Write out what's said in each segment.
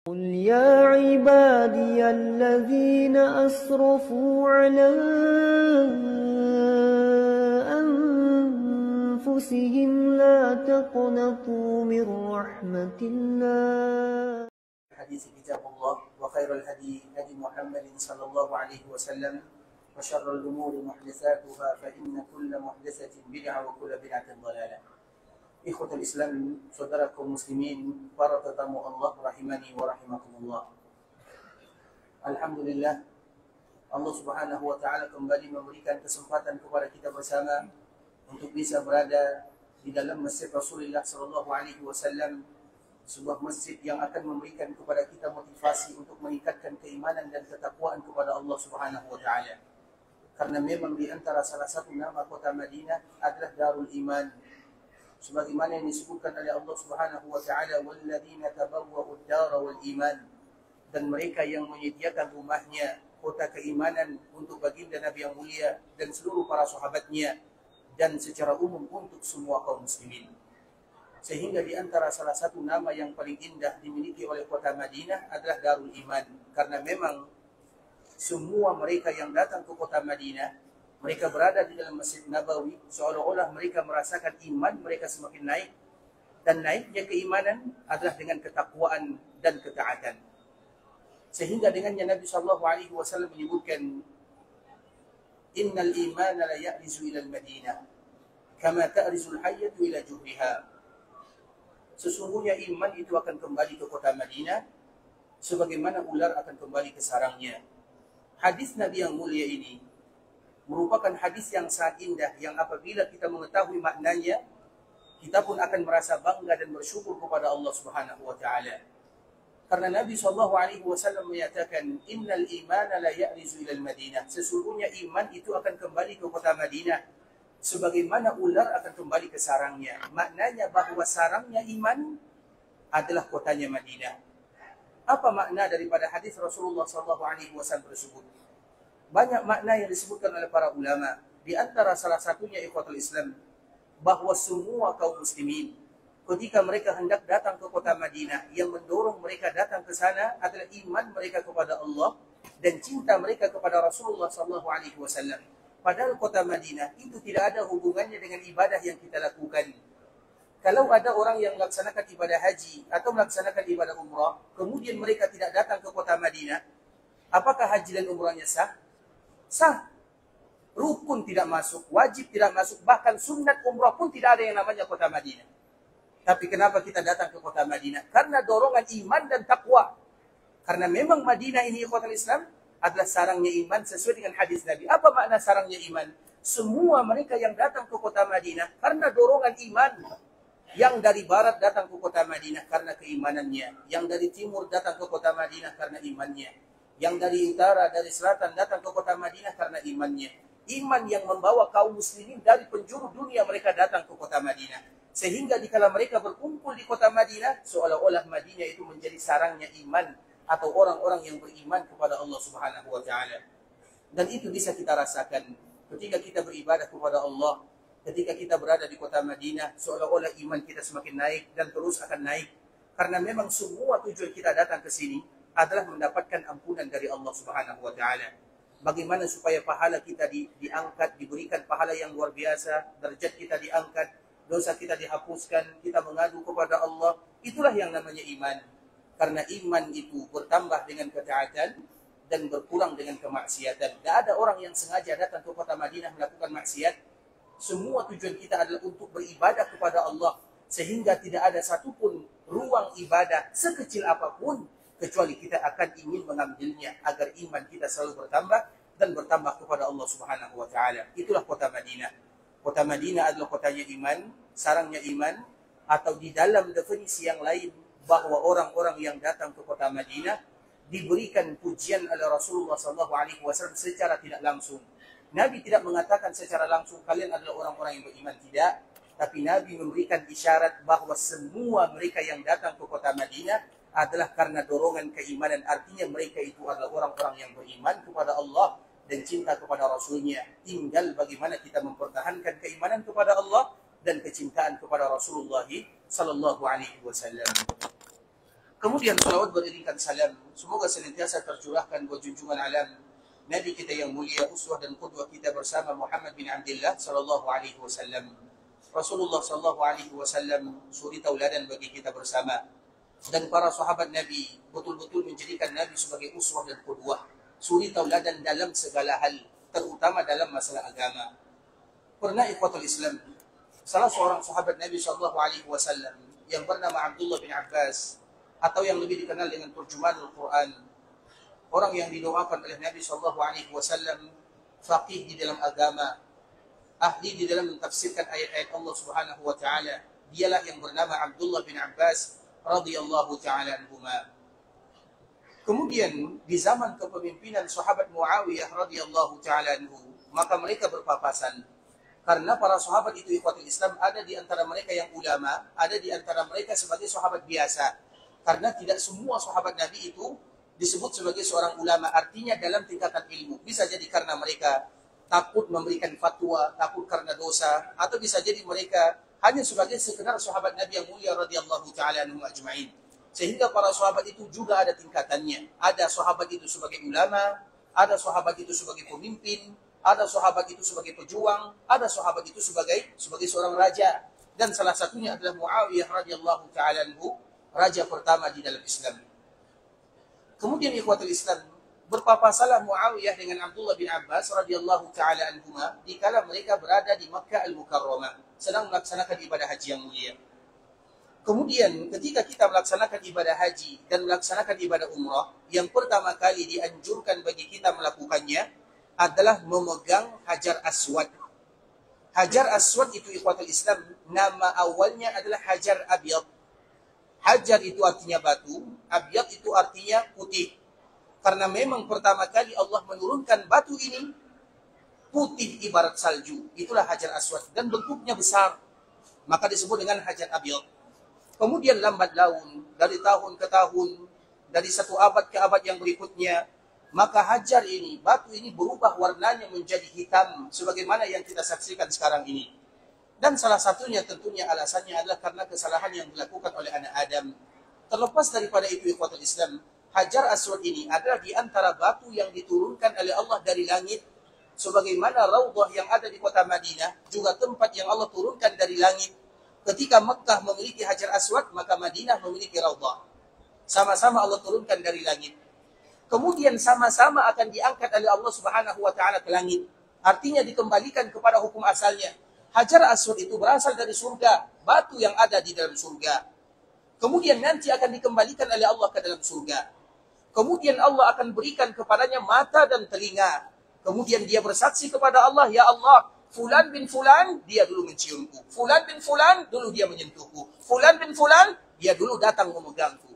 قل يا عبادي الذين أسرفوا على أنفسهم لا تقنطوا من رحمة الله. حديث كتاب الله وخير الهدي هدي محمد صلى الله عليه وسلم وشر الأمور محدثاتها فإن كل محدثة بدعة وكل بدعة ضلالة. Ikhwatul Islam, saudara kaum muslimin, para tetamu Allah rahimani wa rahimakumullah. Alhamdulillah, Allah Subhanahu wa taala kembali memberikan kesempatan kepada kita bersama untuk bisa berada di dalam Masjid Rasulullah sallallahu alaihi wasallam, sebuah masjid yang akan memberikan kepada kita motivasi untuk meningkatkan keimanan dan ketakwaan kepada Allah Subhanahu wa taala. Karena memang di antara salah satu nama kota Madinah adalah Darul Iman. Sebagaimana yang disebutkan oleh Allah Subhanahu wa taala, walladzina tabawwa'ud dara wal iman, dan mereka yang menyediakan rumahnya kota keimanan untuk baginda Nabi yang mulia dan seluruh para sahabatnya dan secara umum untuk semua kaum muslimin. Sehingga di antara salah satu nama yang paling indah dimiliki oleh kota Madinah adalah Darul Iman, karena memang semua mereka yang datang ke kota Madinah, mereka berada di dalam Masjid Nabawi, seolah-olah mereka merasakan iman mereka semakin naik, dan naiknya keimanan adalah dengan ketakwaan dan ketaatan. Sehingga dengannya Nabi SAW menyebutkan, innal imana la ya'rizu ila al-Madinah kama ta'rizu al-hayyatu ila juhriha. Sesungguhnya iman itu akan kembali ke kota Madinah sebagaimana ular akan kembali ke sarangnya. Hadis Nabi yang mulia ini merupakan hadis yang sangat indah, yang apabila kita mengetahui maknanya, kita pun akan merasa bangga dan bersyukur kepada Allah Subhanahu wa taala. Karena Nabi SAW menyatakan, innal imana la ya'rizu ila al-Madinah. Sesungguhnya iman itu akan kembali ke kota Madinah sebagaimana ular akan kembali ke sarangnya. Maknanya bahwa sarangnya iman adalah kotanya Madinah. Apa makna daripada hadis Rasulullah SAW tersebut? Banyak makna yang disebutkan oleh para ulama. Di antara salah satunya, ikhwatul Islam, bahwa semua kaum muslimin ketika mereka hendak datang ke kota Madinah, yang mendorong mereka datang ke sana adalah iman mereka kepada Allah dan cinta mereka kepada Rasulullah SAW. Padahal kota Madinah itu tidak ada hubungannya dengan ibadah yang kita lakukan. Kalau ada orang yang melaksanakan ibadah haji atau melaksanakan ibadah umrah, kemudian mereka tidak datang ke kota Madinah, apakah haji dan umrahnya sah? Sah. Rukun tidak masuk, wajib tidak masuk, bahkan sunat umrah pun tidak ada yang namanya kota Madinah. Tapi kenapa kita datang ke kota Madinah? Karena dorongan iman dan takwa. Karena memang Madinah ini, ikhwatul Islam, adalah sarangnya iman sesuai dengan hadis Nabi. Apa makna sarangnya iman? Semua mereka yang datang ke kota Madinah karena dorongan iman. Yang dari barat datang ke kota Madinah karena keimanannya. Yang dari timur datang ke kota Madinah karena imannya. Yang dari utara, dari selatan datang ke kota Madinah karena imannya. Iman yang membawa kaum muslimin dari penjuru dunia mereka datang ke kota Madinah. Sehingga dikala mereka berkumpul di kota Madinah, seolah-olah Madinah itu menjadi sarangnya iman atau orang-orang yang beriman kepada Allah Subhanahu wa taala. Dan itu bisa kita rasakan ketika kita beribadah kepada Allah, ketika kita berada di kota Madinah, seolah-olah iman kita semakin naik dan terus akan naik. Karena memang semua tujuan kita datang ke sini adalah mendapatkan ampunan dari Allah Subhanahu wa taala. Bagaimana supaya pahala kita diangkat, diberikan pahala yang luar biasa, derajat kita diangkat, dosa kita dihapuskan, kita mengadu kepada Allah. Itulah yang namanya iman. Karena iman itu bertambah dengan ketaatan dan berkurang dengan kemaksiatan. Tidak ada orang yang sengaja datang ke kota Madinah melakukan maksiat. Semua tujuan kita adalah untuk beribadah kepada Allah, sehingga tidak ada satupun ruang ibadah sekecil apapun kecuali kita akan ingin mengambilnya agar iman kita selalu bertambah dan bertambah kepada Allah Subhanahu wa taala. Itulah kota Madinah. Kota Madinah adalah kotanya iman, sarangnya iman, atau di dalam definisi yang lain bahwa orang-orang yang datang ke kota Madinah diberikan pujian oleh Rasulullah SAW secara tidak langsung. Nabi tidak mengatakan secara langsung kalian adalah orang-orang yang beriman, tidak. Tapi Nabi memberikan isyarat bahwa semua mereka yang datang ke kota Madinah adalah karena dorongan keimanan. Artinya mereka itu adalah orang-orang yang beriman kepada Allah dan cinta kepada Rasulnya. Tinggal bagaimana kita mempertahankan keimanan kepada Allah dan kecintaan kepada Rasulullah sallallahu alaihi wasallam. Kemudian salawat beriringkan salam, semoga senantiasa tercurahkan buat junjungan alam Nabi kita yang mulia, uswah dan qudwah kita bersama Muhammad bin Abdullah sallallahu alaihi wasallam. Rasulullah sallallahu alaihi wasallam suri tauladan bagi kita bersama. Dan para sahabat Nabi betul-betul menjadikan Nabi sebagai uswah dan qudwah, suri tauladan dalam segala hal, terutama dalam masalah agama. Pernah ikhwatul Islam, salah seorang sahabat Nabi sallallahu alaihi wasallam yang bernama Abdullah bin Abbas, atau yang lebih dikenal dengan terjemahan Al-Quran, orang yang didoakan oleh Nabi sallallahu alaihi wasallam, faqih di dalam agama, ahli di dalam mentafsirkan ayat-ayat Allah Subhanahu wa taala. Dialah yang bernama Abdullah bin Abbas radhiyallahu taala anhuma. Kemudian di zaman kepemimpinan sahabat Muawiyah radhiyallahu taala anhu, maka mereka berpapasan. Karena para sahabat itu ikhwatul Islam, ada di antara mereka yang ulama, ada di antara mereka sebagai sahabat biasa. Karena tidak semua sahabat Nabi itu disebut sebagai seorang ulama, artinya dalam tingkatan ilmu. Bisa jadi karena mereka takut memberikan fatwa, takut karena dosa, atau bisa jadi mereka hanya sebagai sekedar sahabat Nabi yang mulia radhiyallahu taala anhum ajma'in. Sehingga para sahabat itu juga ada tingkatannya. Ada sahabat itu sebagai ulama, ada sahabat itu sebagai pemimpin, ada sahabat itu sebagai pejuang, ada sahabat itu sebagai seorang raja. Dan salah satunya adalah Muawiyah radhiyallahu taala anhu, raja pertama di dalam Islam. Kemudian ikhwatul Islam, berpapasalah Muawiyah dengan Abdullah bin Abbas radhiyallahu taala anhuma dikala mereka berada di Makkah Al-Mukarramah, sedang melaksanakan ibadah haji yang mulia. Kemudian ketika kita melaksanakan ibadah haji dan melaksanakan ibadah umrah, yang pertama kali dianjurkan bagi kita melakukannya adalah memegang Hajar Aswad. Hajar Aswad itu ikhwatul Islam, nama awalnya adalah Hajar Abyad. Hajar itu artinya batu, abyad itu artinya putih. Karena memang pertama kali Allah menurunkan batu ini putih ibarat salju. Itulah Hajar Aswad dan bentuknya besar. Maka disebut dengan Hajar Abyad. Kemudian lambat laun, dari tahun ke tahun, dari satu abad ke abad yang berikutnya, maka Hajar ini, batu ini berubah warnanya menjadi hitam sebagaimana yang kita saksikan sekarang ini. Dan salah satunya tentunya alasannya adalah karena kesalahan yang dilakukan oleh anak Adam. Terlepas daripada itu ikhwatul Islam, Hajar Aswad ini adalah di antara batu yang diturunkan oleh Allah dari langit. Sebagaimana Raudhah yang ada di kota Madinah, juga tempat yang Allah turunkan dari langit. Ketika Mekah memiliki Hajar Aswad, maka Madinah memiliki Raudhah. Sama-sama Allah turunkan dari langit. Kemudian sama-sama akan diangkat oleh Allah Subhanahu wa taala ke langit. Artinya dikembalikan kepada hukum asalnya. Hajar Aswad itu berasal dari surga, batu yang ada di dalam surga. Kemudian nanti akan dikembalikan oleh Allah ke dalam surga. Kemudian Allah akan berikan kepadanya mata dan telinga. Kemudian dia bersaksi kepada Allah, ya Allah, Fulan bin Fulan, dia dulu menciumku. Fulan bin Fulan, dulu dia menyentuhku. Fulan bin Fulan, dia dulu datang memegangku.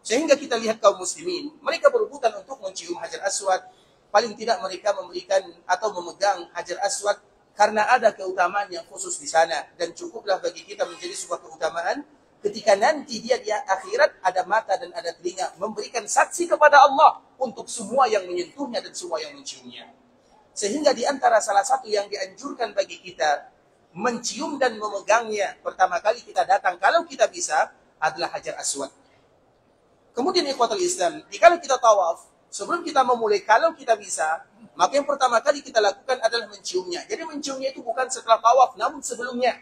Sehingga kita lihat kaum muslimin, mereka berebutan untuk mencium Hajar Aswad. Paling tidak mereka memberikan atau memegang Hajar Aswad, karena ada keutamaan yang khusus di sana. Dan cukuplah bagi kita menjadi sebuah keutamaan ketika nanti dia di akhirat ada mata dan ada telinga, memberikan saksi kepada Allah untuk semua yang menyentuhnya dan semua yang menciumnya. Sehingga di antara salah satu yang dianjurkan bagi kita mencium dan memegangnya pertama kali kita datang, kalau kita bisa, adalah Hajar Aswad. Kemudian ikhwatul Islam, kalau kita tawaf, sebelum kita memulai, kalau kita bisa, maka yang pertama kali kita lakukan adalah menciumnya. Jadi menciumnya itu bukan setelah tawaf, namun sebelumnya.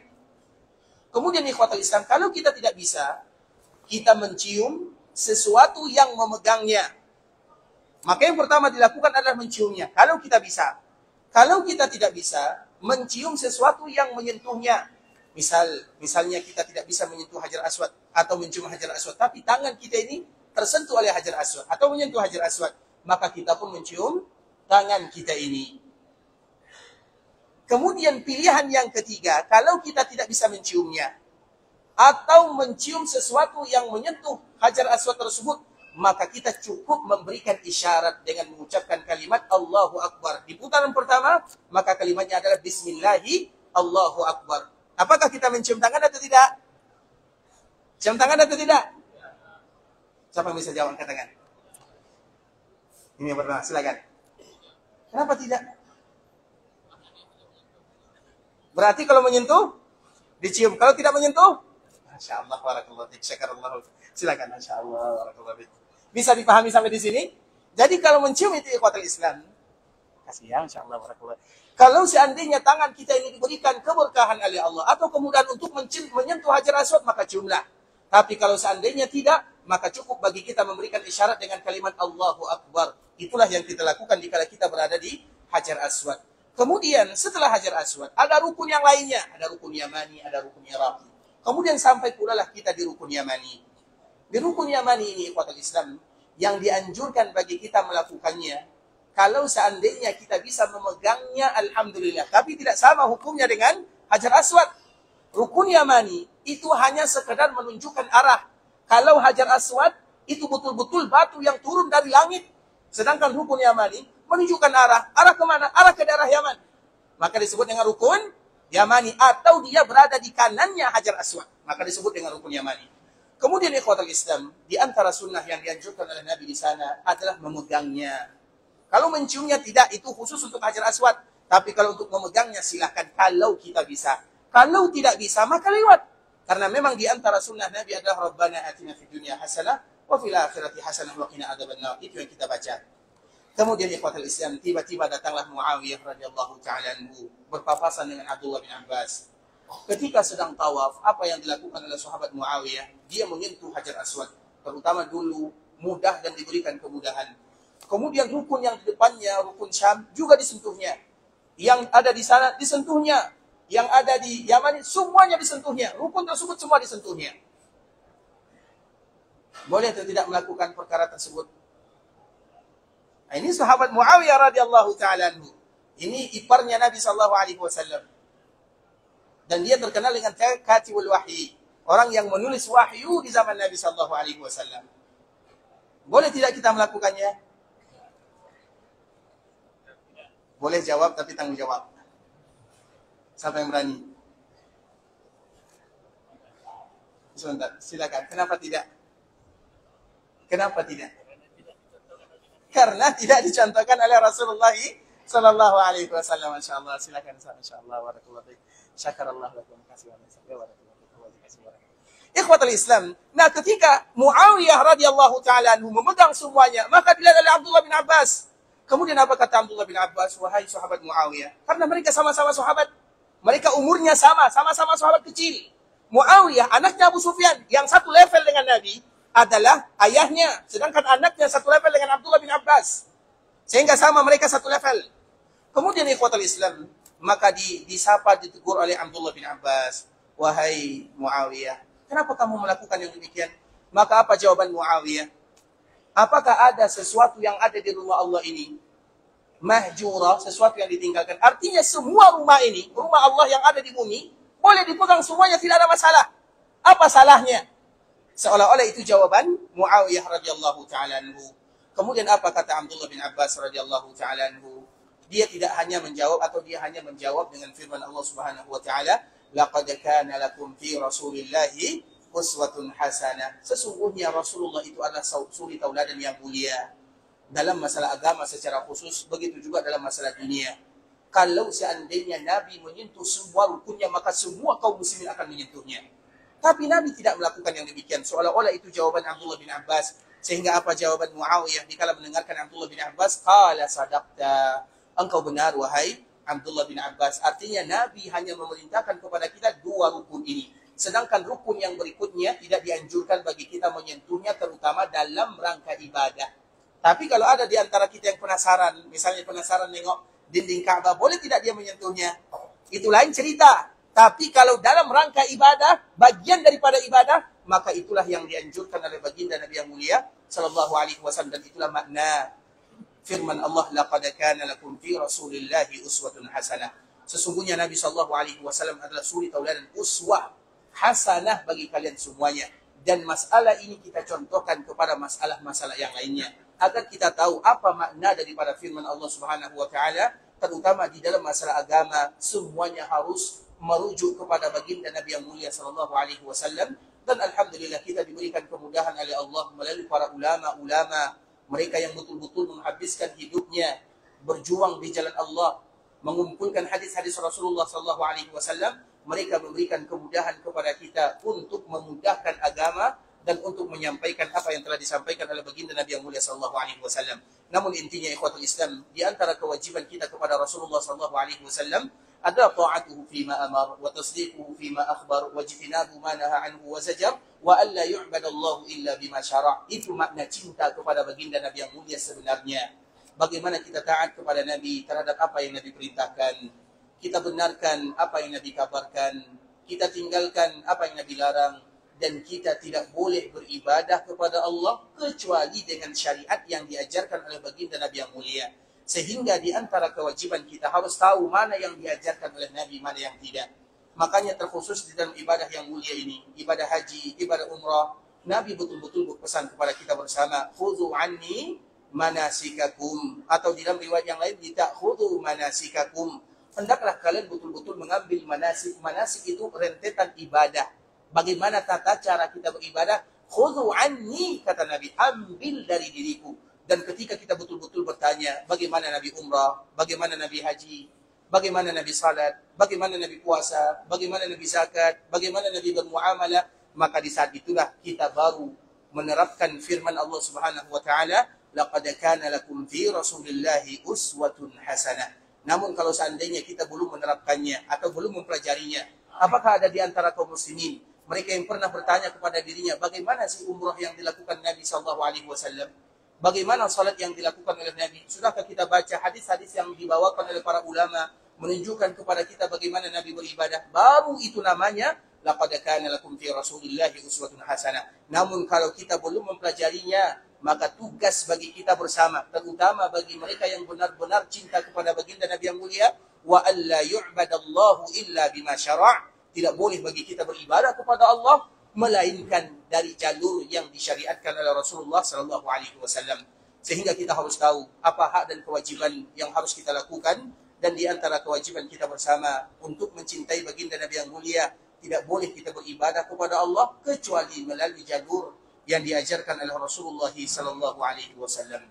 Kemudian ikhwatul Islam, kalau kita tidak bisa, kita mencium sesuatu yang memegangnya. Maka yang pertama dilakukan adalah menciumnya. Kalau kita bisa. Kalau kita tidak bisa, mencium sesuatu yang menyentuhnya. Misalnya kita tidak bisa menyentuh Hajar Aswad atau mencium Hajar Aswad, tapi tangan kita ini tersentuh oleh Hajar Aswad atau menyentuh Hajar Aswad, maka kita pun mencium tangan kita ini. Kemudian pilihan yang ketiga, kalau kita tidak bisa menciumnya atau mencium sesuatu yang menyentuh Hajar Aswad tersebut, maka kita cukup memberikan isyarat dengan mengucapkan kalimat Allahu Akbar. Di putaran pertama, maka kalimatnya adalah Bismillahi Allahu Akbar. Apakah kita mencium tangan atau tidak? Cium tangan atau tidak? Siapa yang bisa jawab, angkat tangan? Ini yang pertama, silakan. Kenapa tidak? Berarti kalau menyentuh, dicium. Kalau tidak menyentuh, Masya Allah, barakallahu fiik, syakarallahu. Silakan, Masya Allah, barakallahu fiik. Bisa dipahami sampai di sini? Jadi kalau mencium itu ikhwatul Islam, kasih ya, Masya Allah, barakallahu. Kalau seandainya tangan kita ini diberikan keberkahan oleh Allah atau kemudahan untuk menyentuh Hajar Aswad, maka ciumlah. Tapi kalau seandainya tidak, maka cukup bagi kita memberikan isyarat dengan kalimat Allahu Akbar. Itulah yang kita lakukan jika kita berada di Hajar Aswad. Kemudian setelah Hajar Aswad, ada rukun yang lainnya. Ada rukun Yamani, ada rukun Iraqi. Kemudian sampai pula lah kita di rukun Yamani. Di rukun Yamani ini, ikhwatul Islam, yang dianjurkan bagi kita melakukannya, kalau seandainya kita bisa memegangnya, alhamdulillah. Tapi tidak sama hukumnya dengan Hajar Aswad. Rukun Yamani itu hanya sekedar menunjukkan arah. Kalau Hajar Aswad itu betul-betul batu yang turun dari langit. Sedangkan rukun Yamani menunjukkan arah. Arah kemana? Arah ke daerah Yaman. Maka disebut dengan rukun Yamani. Atau dia berada di kanannya Hajar Aswad. Maka disebut dengan rukun Yamani. Kemudian ikhwatul Islam, di antara sunnah yang dianjurkan oleh Nabi di sana adalah memegangnya. Kalau menciumnya tidak, itu khusus untuk Hajar Aswad. Tapi kalau untuk memegangnya silahkan kalau kita bisa. Kalau tidak bisa, maka lewat. Karena memang di antara sunnah Nabi adalah Rabbana atina fid dunya hasanah wa fil akhirati hasanah wa qina adzabannar. Itu yang kita baca. Kemudian ikhwatul Islam, tiba-tiba datanglah Muawiyah radhiyallahu ta'ala anhu berpapasan dengan Abdullah bin Abbas. Ketika sedang tawaf, apa yang dilakukan oleh sahabat Muawiyah? Dia menyentuh Hajar Aswad. Terutama dulu, mudah dan diberikan kemudahan. Kemudian rukun yang di depannya, rukun Syam, juga disentuhnya. Yang ada di sana, disentuhnya. Yang ada di Yaman, semuanya disentuhnya. Rukun tersebut semua disentuhnya. Boleh atau tidak melakukan perkara tersebut? Nah, ini sahabat Muawiyah radhiyallahu ta'ala anhu. Ini iparnya Nabi SAW. Dan dia terkenal dengan katibul wahyi. Orang yang menulis wahyu di zaman Nabi SAW. Boleh tidak kita melakukannya? Boleh jawab, tapi tanggung jawab. Siapa yang berani? Sebentar, silakan. Kenapa tidak? Kenapa tidak? Karena tidak dicontohkan oleh Rasulullah sallallahu alaihi wasallam. Masyaallah, silakan. Masyaallah, barakallahu fiik. Syakarallah lakum. Kasih Ikhwatul Islam. Nah, ketika Muawiyah radhiyallahu ta'ala anhu memegang semuanya, maka dilihat oleh Abdullah bin Abbas. Kemudian apa kata Abdullah bin Abbas? Wahai sahabat Muawiyah. Karena mereka sama-sama sahabat. Mereka umurnya sama-sama sahabat kecil. Muawiyah, anaknya Abu Sufyan, yang satu level dengan Nabi, adalah ayahnya. Sedangkan anaknya satu level dengan Abdullah bin Abbas. Sehingga sama mereka satu level. Kemudian ikhwatul Islam, maka disapa, ditegur oleh Abdullah bin Abbas. Wahai Muawiyah, kenapa kamu melakukan yang demikian? Maka apa jawaban Muawiyah? Apakah ada sesuatu yang ada di rumah Allah ini mahjura, sesuatu yang ditinggalkan? Artinya semua rumah ini, rumah Allah yang ada di bumi, boleh dipegang semuanya, tidak ada masalah. Apa salahnya? Seolah-olah itu jawaban Muawiyah radhiyallahu ta'ala anhu. Kemudian apa kata Abdullah bin Abbas radhiyallahu ta'ala anhu? Dia tidak hanya menjawab, atau dia hanya menjawab dengan firman Allah subhanahu wa ta'ala, laqad kana lakum fi rasulillahi uswatun hasanah. Sesungguhnya Rasulullah itu adalah suri tauladan yang mulia. Dalam masalah agama secara khusus, begitu juga dalam masalah dunia. Kalau seandainya Nabi menyentuh semua rukunnya, maka semua kaum muslimin akan menyentuhnya. Tapi Nabi tidak melakukan yang demikian. Seolah-olah itu jawaban Abdullah bin Abbas. Sehingga apa jawaban Muawiyah dikala mendengarkan Abdullah bin Abbas? Qala sadaqta. Engkau benar, wahai Abdullah bin Abbas. Artinya Nabi hanya memerintahkan kepada kita dua rukun ini. Sedangkan rukun yang berikutnya tidak dianjurkan bagi kita menyentuhnya, terutama dalam rangka ibadah. Tapi kalau ada di antara kita yang penasaran, misalnya penasaran nengok dinding Ka'bah, boleh tidak dia menyentuhnya? Itu lain cerita. Tapi kalau dalam rangka ibadah, bagian daripada ibadah, maka itulah yang dianjurkan oleh baginda Nabi yang mulia sallallahu alaihi wasallam, dan itulah makna firman Allah, laqad kana lakum fi rasulillahi uswatun hasanah. Sesungguhnya Nabi sallallahu alaihi wasallam adalah suri tauladan, uswah hasanah bagi kalian semuanya. Dan masalah ini kita contohkan kepada masalah-masalah yang lainnya, agar kita tahu apa makna daripada firman Allah Subhanahu wa taala, terutama di dalam masalah agama, semuanya harus merujuk kepada baginda Nabi yang mulia sallallahu alaihi wasallam. Dan alhamdulillah kita diberikan kemudahan oleh Allah melalui para ulama-ulama, mereka yang betul-betul menghabiskan hidupnya berjuang di jalan Allah, mengumpulkan hadis-hadis Rasulullah sallallahu alaihi wasallam, mereka memberikan kemudahan kepada kita untuk memudahkan agama dan untuk menyampaikan apa yang telah disampaikan oleh baginda Nabi yang mulia sallallahu alaihi wasallam. Namun intinya ikhwatul Islam, di antara kewajiban kita kepada Rasulullah sallallahu alaihi wasallam adalah ta'atuhu fima amar wa tasdiquhu fima akhbar wa jitinabu ma naha anhu wa zajar wa alla yu'badallahu illa bima syara'. Itu makna cinta kepada baginda Nabi yang mulia sebenarnya. Bagaimana kita taat kepada Nabi terhadap apa yang Nabi perintahkan, kita benarkan apa yang Nabi kabarkan, kita tinggalkan apa yang Nabi larang, dan kita tidak boleh beribadah kepada Allah kecuali dengan syariat yang diajarkan oleh baginda Nabi yang mulia. Sehingga di antara kewajiban kita harus tahu mana yang diajarkan oleh Nabi, mana yang tidak. Makanya terkhusus di dalam ibadah yang mulia ini, ibadah haji, ibadah umrah, Nabi betul-betul berpesan kepada kita bersama, khudhu anni manasikakum, atau di dalam riwayat yang lain, khudhu manasikakum. Hendaklah kalian betul-betul mengambil manasik. Manasik itu rentetan ibadah. Bagaimana tata cara kita beribadah? Khudhu anni, kata Nabi, ambil dari diriku. Dan ketika kita betul-betul bertanya, bagaimana Nabi umrah, bagaimana Nabi haji, bagaimana Nabi salat, bagaimana Nabi puasa, bagaimana Nabi zakat, bagaimana Nabi bermuamalah, maka di saat itulah kita baru menerapkan firman Allah Subhanahu wa taala, laqad kana lakum fi Rasulillahi uswatun hasanah. Namun kalau seandainya kita belum menerapkannya atau belum mempelajarinya, apakah ada di antara kaum muslimin mereka yang pernah bertanya kepada dirinya, bagaimana sih umrah yang dilakukan Nabi SAW? Bagaimana salat yang dilakukan oleh Nabi? Sudahkah kita baca hadis-hadis yang dibawakan oleh para ulama menunjukkan kepada kita bagaimana Nabi beribadah? Baru itu namanya laqad kana lakum fi Rasulillahi uswatun hasanah. Namun kalau kita belum mempelajarinya, maka tugas bagi kita bersama, terutama bagi mereka yang benar-benar cinta kepada baginda Nabi yang mulia, wa alla yu'badallahu illa bima syara'. Tidak boleh bagi kita beribadah kepada Allah melainkan dari jalur yang disyariatkan oleh Rasulullah sallallahu alaihi wasallam. Sehingga kita harus tahu apa hak dan kewajiban yang harus kita lakukan, dan di antara kewajiban kita bersama untuk mencintai baginda Nabi yang mulia, tidak boleh kita beribadah kepada Allah kecuali melalui jalur yang diajarkan oleh Rasulullah sallallahu alaihi wasallam.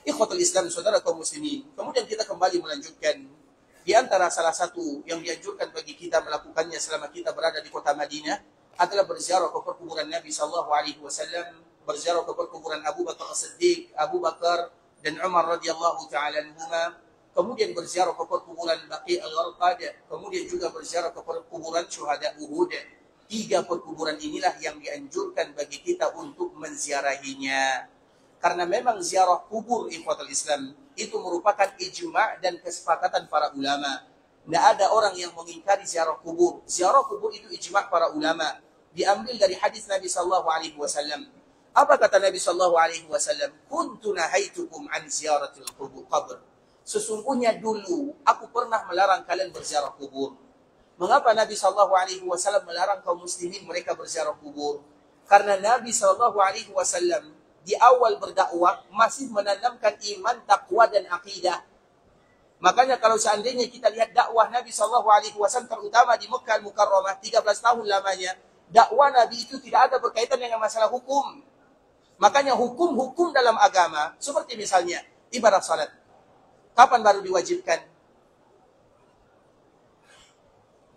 Ikhwatul Islam, saudara kaum muslimin, kemudian kita kembali melanjutkan. Di antara salah satu yang dianjurkan bagi kita melakukannya selama kita berada di kota Madinah adalah berziarah ke perkuburan Nabi sallallahu alaihi wasallam, berziarah ke perkuburan Abu Bakar As-Siddiq, Abu Bakar dan Umar radhiyallahu taala anhuma, kemudian berziarah ke perkuburan Baqi' al-Gharqad, kemudian juga berziarah ke perkuburan syuhada Uhud. 3 perkuburan inilah yang dianjurkan bagi kita untuk menziarahinya. Karena memang ziarah kubur ikhwatul Islam itu merupakan ijma' dan kesepakatan para ulama. Tidak ada orang yang mengingkari ziarah kubur. Ziarah kubur itu ijma' para ulama. Diambil dari hadis Nabi sallallahu alaihi wasallam. Apa kata Nabi sallallahu alaihi wasallam? Kuntu nahaitukum an ziyaratil qabr. Sesungguhnya dulu aku pernah melarang kalian berziarah kubur. Mengapa Nabi sallallahu alaihi wasallam melarang kaum muslimin mereka berziarah kubur? Karena Nabi sallallahu alaihi wasallam di awal berdakwah masih menanamkan iman, takwa dan akidah. Makanya kalau seandainya kita lihat dakwah Nabi SAW terutama di Mekah Al-Mukarramah 13 tahun lamanya, dakwah Nabi itu tidak ada berkaitan dengan masalah hukum. Makanya hukum-hukum dalam agama seperti misalnya ibadah salat. Kapan baru diwajibkan?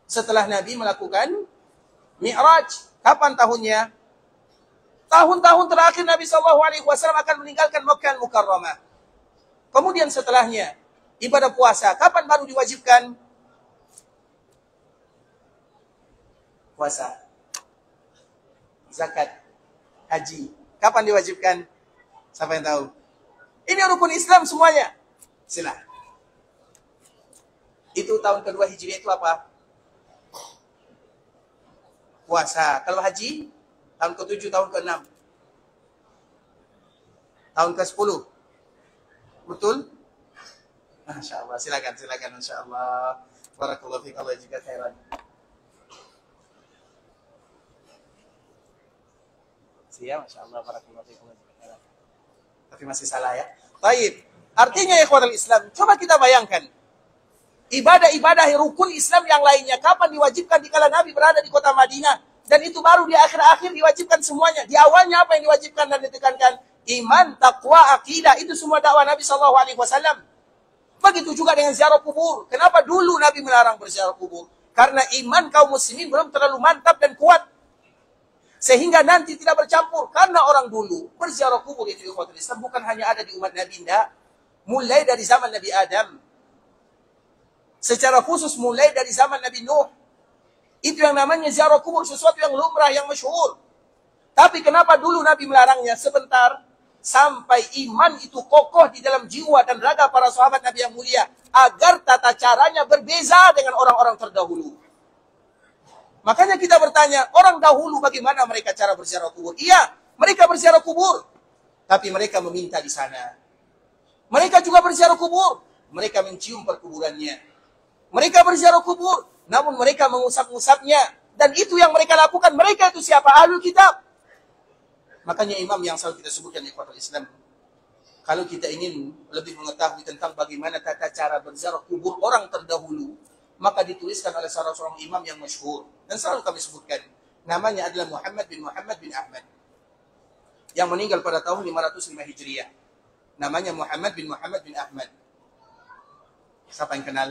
Setelah Nabi melakukan Mi'raj. Kapan tahunnya? Tahun-tahun terakhir Nabi SAW akan meninggalkan Mekah Al-Mukarramah. Kemudian setelahnya, ibadah puasa. Kapan baru diwajibkan? Puasa. Zakat. Haji. Kapan diwajibkan? Siapa yang tahu? Ini rukun Islam semuanya. Sila. Itu tahun kedua Hijriah itu apa? Puasa. Kalau haji? Tahun ke-7, tahun ke-6. Tahun ke-10. Betul? Masya Allah. Silakan. Masya Allah. Barakallahu fiik. Allah juga khairan. Siap. Masya Allah. Barakallahu fiik. Allah juga khairan. Tapi masih salah ya. Baik. Artinya ikhwatul Islam. Coba kita bayangkan. Ibadah-ibadah rukun Islam yang lainnya. Kapan diwajibkan dikala Nabi berada di kota Madinah? Dan itu baru di akhir-akhir diwajibkan semuanya. Di awalnya apa yang diwajibkan dan ditekankan? Iman, takwa, akidah. Itu semua dakwah Nabi SAW. Begitu juga dengan ziarah kubur. Kenapa dulu Nabi melarang berziarah kubur? Karena iman kaum muslimin belum terlalu mantap dan kuat. Sehingga nanti tidak bercampur. Karena orang dulu berziarah kubur itu ikhwatul Islam bukan hanya ada di umat Nabi, tidak. Mulai dari zaman Nabi Adam. Secara khusus mulai dari zaman Nabi Nuh. Itu yang namanya ziarah kubur, sesuatu yang lumrah, yang masyhur. Tapi kenapa dulu Nabi melarangnya? Sebentar. Sampai iman itu kokoh di dalam jiwa dan raga para sahabat Nabi yang mulia. Agar tata caranya berbeza dengan orang-orang terdahulu. Makanya kita bertanya, orang dahulu bagaimana mereka cara berziarah kubur? Iya, mereka berziarah kubur. Tapi mereka meminta di sana. Mereka juga berziarah kubur. Mereka mencium perkuburannya. Mereka berziarah kubur. Namun mereka mengusap-ngusapnya. Dan itu yang mereka lakukan. Mereka itu siapa? Ahlul kitab. Makanya imam yang selalu kita sebutkan ikhwatul Islam. Kalau kita ingin lebih mengetahui tentang bagaimana tata cara berziarah kubur orang terdahulu, maka dituliskan oleh salah seorang imam yang masyhur. Dan selalu kami sebutkan. Namanya adalah Muhammad bin Ahmad. Yang meninggal pada tahun 505 Hijriah. Namanya Muhammad bin Ahmad. Siapa yang kenal?